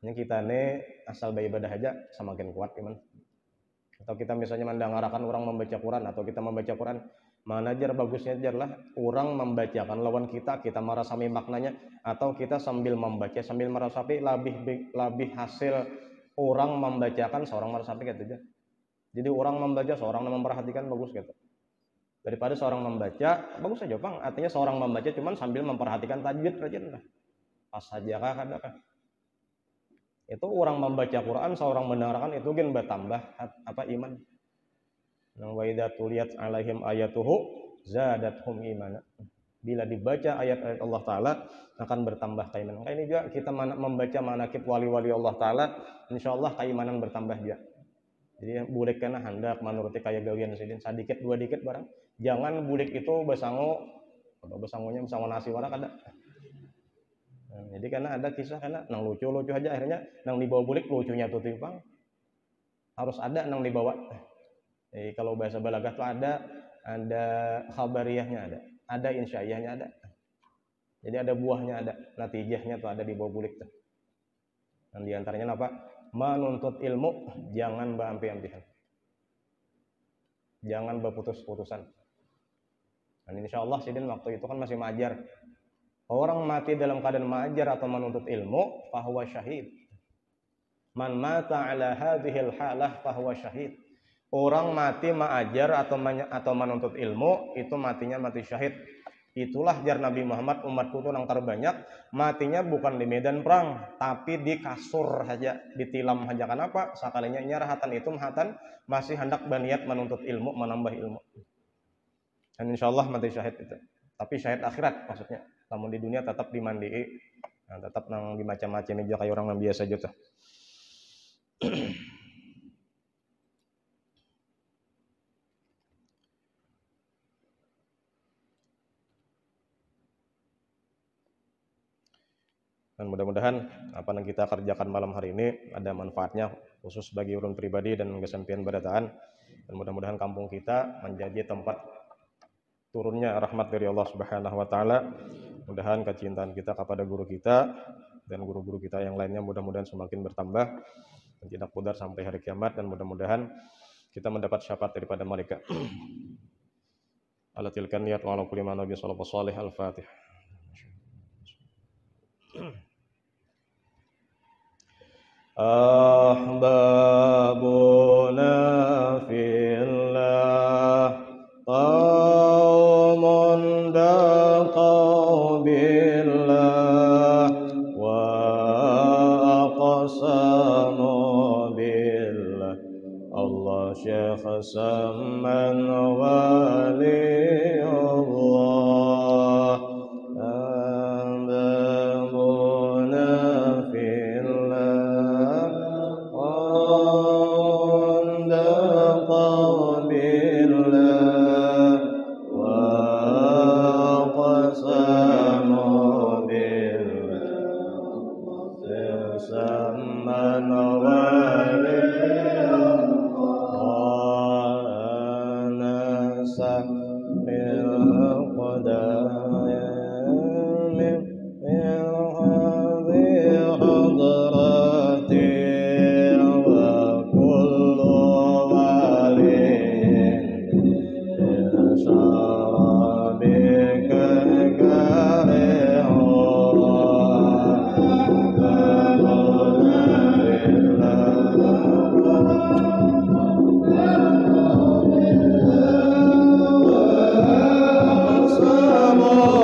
Ini kita nih asal beribadah aja semakin kuat iman. Atau kita misalnya mendengarkan orang membaca Quran atau kita membaca Quran, mana jar bagusnya jar lah orang membacakan lawan kita merasami maknanya atau kita sambil membaca sambil merasapi lebih hasil orang membacakan seorang merasapi gitu aja. Jadi orang membaca seorang memperhatikan bagus gitu. Daripada seorang membaca bagus aja Bang, artinya seorang membaca cuman sambil memperhatikan tajwid aja lah. Pas saja kan. Itu orang membaca Quran, seorang mendengarkan itu kan bertambah apa iman. Nang wa idza tuliyat alaihim ayatuhu zadatuhum imana. Bila dibaca ayat-ayat Allah taala akan bertambah keimanan. Ini juga kita membaca manaqib wali-wali Allah taala, insyaallah keimanan bertambah juga. Jadi bulik kana hendak menuruti kaya gawian sidin sadikit dua dikit barang. Jangan bulik itu besangonya besango nasi warak ada. Nah, jadi karena ada kisah karena nang lucu aja akhirnya nang dibawa bulik lucunya tuh timpang harus ada nang dibawa. Jadi kalau bahasa balaghah tuh ada khabariyahnya ada insya'iyahnya ada. Jadi ada buahnya ada, natijahnya tuh ada di bawah bulik tuh. Dan diantaranya apa? Menuntut ilmu jangan berampi-ampihan. Jangan berputus-putusan. Dan insyaallah sidin waktu itu kan masih majar. Orang mati dalam keadaan mengajar atau menuntut ilmu, fahuwa syahid. Man mata ala hadhil halah fahuwa syahid. Orang mati mengajar atau menuntut ilmu, itu matinya mati syahid. Itulah jar Nabi Muhammad umatku itu nang terbanyak matinya bukan di medan perang, tapi di kasur saja, ditilam saja. Kenapa? Sekalinya nyarahatan itu mahatan masih hendak berniat menuntut ilmu, menambah ilmu. Dan insyaallah mati syahid itu. Tapi syahid akhirat maksudnya. Namun di dunia tetap dimandii, nah, tetap nang dimacam-macam aja kayak orang yang biasa aja. Dan mudah-mudahan apa yang kita kerjakan malam hari ini ada manfaatnya khusus bagi urun pribadi dan kesempian berataan. Dan mudah-mudahan kampung kita menjadi tempat turunnya rahmat dari Allah Subhanahu wa taala. Mudah-mudahan kecintaan kita kepada guru kita dan guru-guru kita yang lainnya mudah-mudahan semakin bertambah dan tidak pudar sampai hari kiamat dan mudah-mudahan kita mendapat syafaat daripada mereka. Ala tilkan niyat wa ala kulli ma nabi sallallahu alaihi wasallam al-Fatih. Ahbabuna fillah qaumun daqaw billah wa aqsamu billah Allah syekh samman waliullah Sama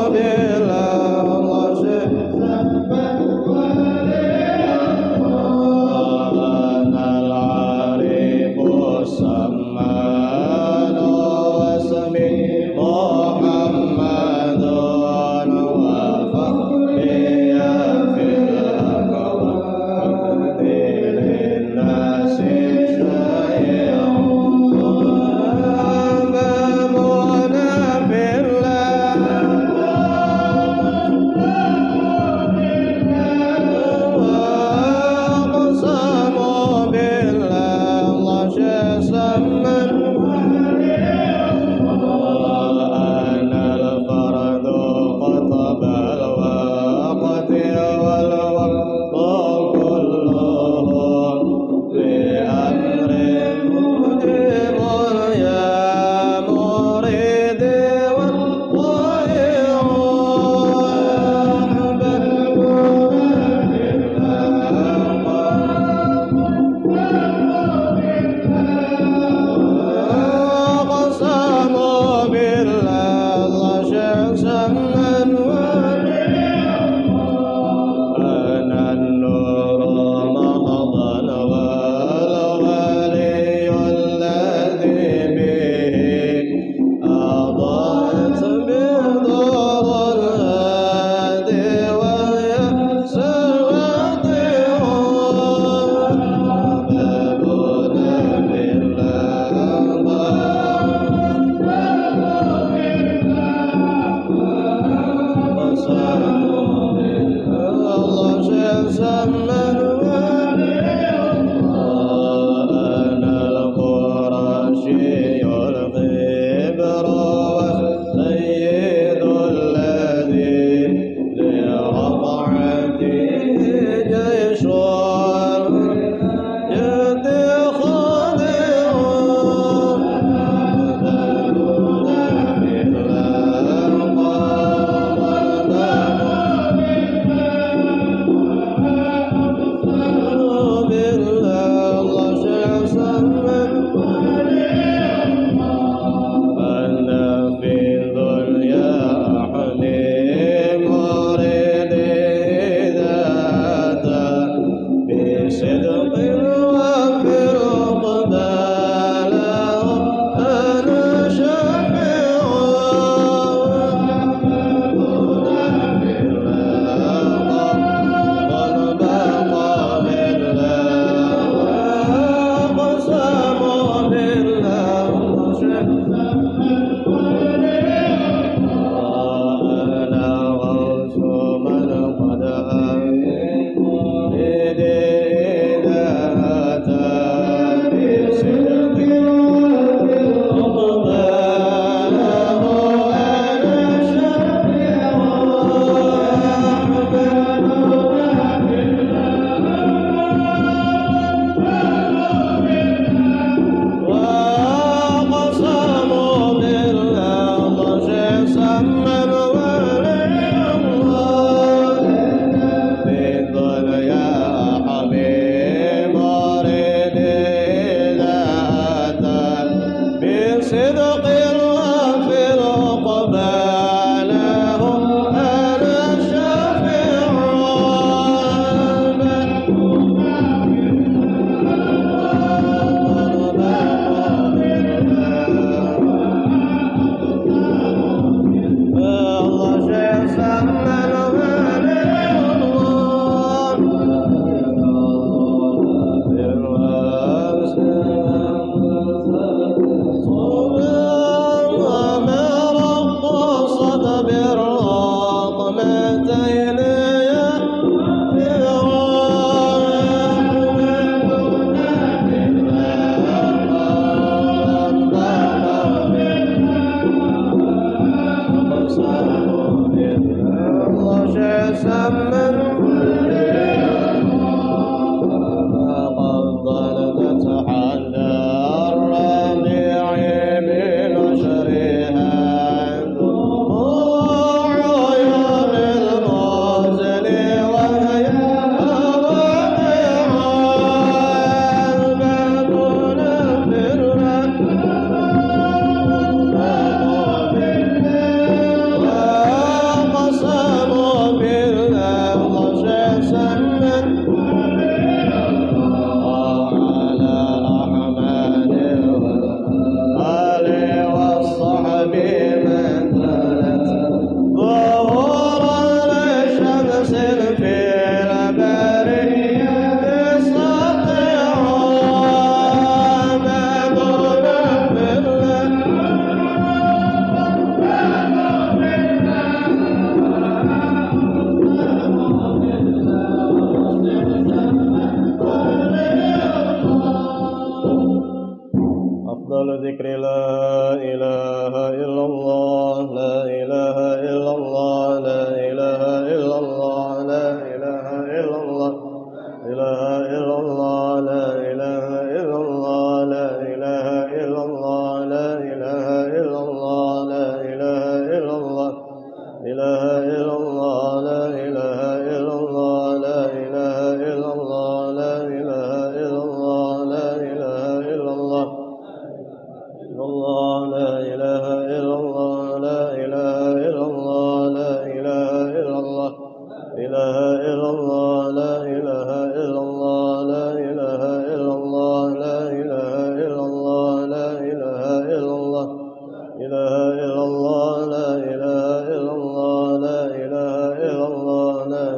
إله إلا الله لا إله إلا الله لا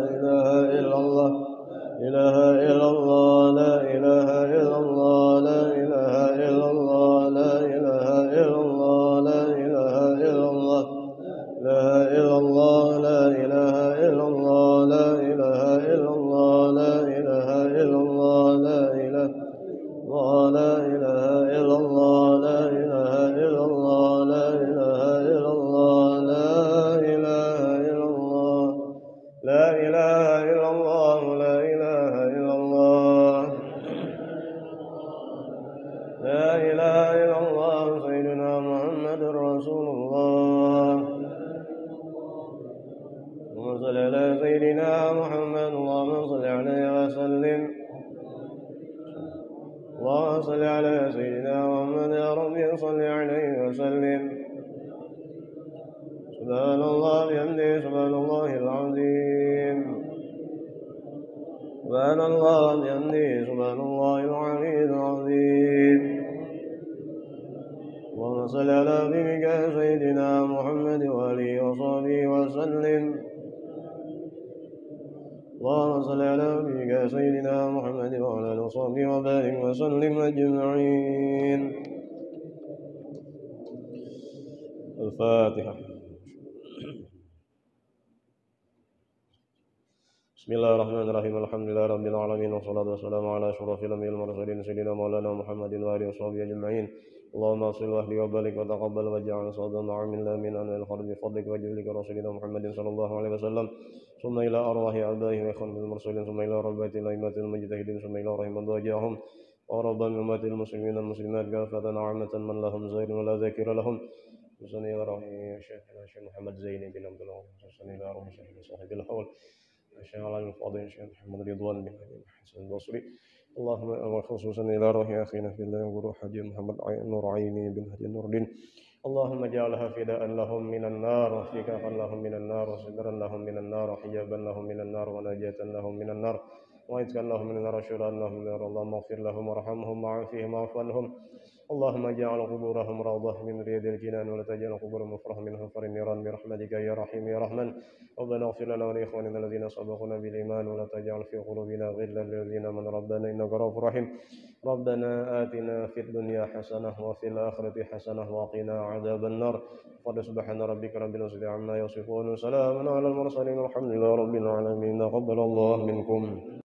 الله لا إله إلا الله لا إله إلا الله لا إله إلا الله لا إله لا إله إلا الله لا إله إلا الله لا إله إلا الله لا إله إلا الله لا إله إلا الله لا إله إلا الله لا إله إلا الله سيدنا محمد رسول الله اللهم صل على سيدنا محمد اللهم صل عليه وسلم اللهم صل على سيدنا محمد يا ربي صل عليه وسلم سبحان الله بحمده سبحان الله العظيم سبحان الله بحمده سبحان الله العلي العظيم اللهم صل على حبيبك سيدنا محمد وآله وصحبه وسلم اللهم صل على حبيبك سيدنا محمد وعلى آله وصحبه وبارك وسلم أجمعين. الفاتحة. بسم الله الرحمن الرحيم الحمد لله رب العالمين والصلاة والسلام على أشرف الأنبياء والمرسلين سيدنا مولانا محمد وآله وصحبه أجمعين. اللهم اغفر واهدي وبارك وتقبل واجعل صادنا عملنا من أن الخير بفضلك وجلك رسولنا محمد صلى الله عليه وسلم ثم إلى أرواح آبائهم وإخوانهم المرسلين ثم إلى ربات الأئمة المجتهدين ثم إلى رحم ضاجعهم ورب أمة المسلمين والمسلمات كافة عامة من لهم زين ولا ذاكر لهم وصلى إلى روح شيخنا الشيخ محمد زين بن عبد الله وصلى إلى روح شيخ صاحب الحول الشيخ علي الفاضل الشيخ محمد رضوان بن حسن البصري اللهم وخصوصا إلى روح أخينا في الله وروح حاج محمد نور عيني بن هدي نور الدين اللهم اجعلها فداء لهم من النار وفكاكا لهم من النار وسترا لهم من النار وحجابا لهم من النار ونجاة لهم من النار وعتقا لهم من النار وشرا لهم من النار اللهم اغفر لهم وارحمهم وعافهم واعف عنهم اللهم اجعل قبورهم روضة من رياض الجنان ولا تجعل قبورهم مفرحا من حفر النيران برحمتك يا رحيم يا رحمن ربنا اغفر لنا ولإخواننا الذين سبقونا بالإيمان ولا تجعل في قلوبنا غلا للذين من ربنا إنك رؤوف رحيم ربنا آتنا في الدنيا حسنة وفي الآخرة حسنة وقنا عذاب النار قد سبحان ربك رب العزة عما يصفون وسلام على المرسلين والحمد لله رب العالمين تقبل الله منكم.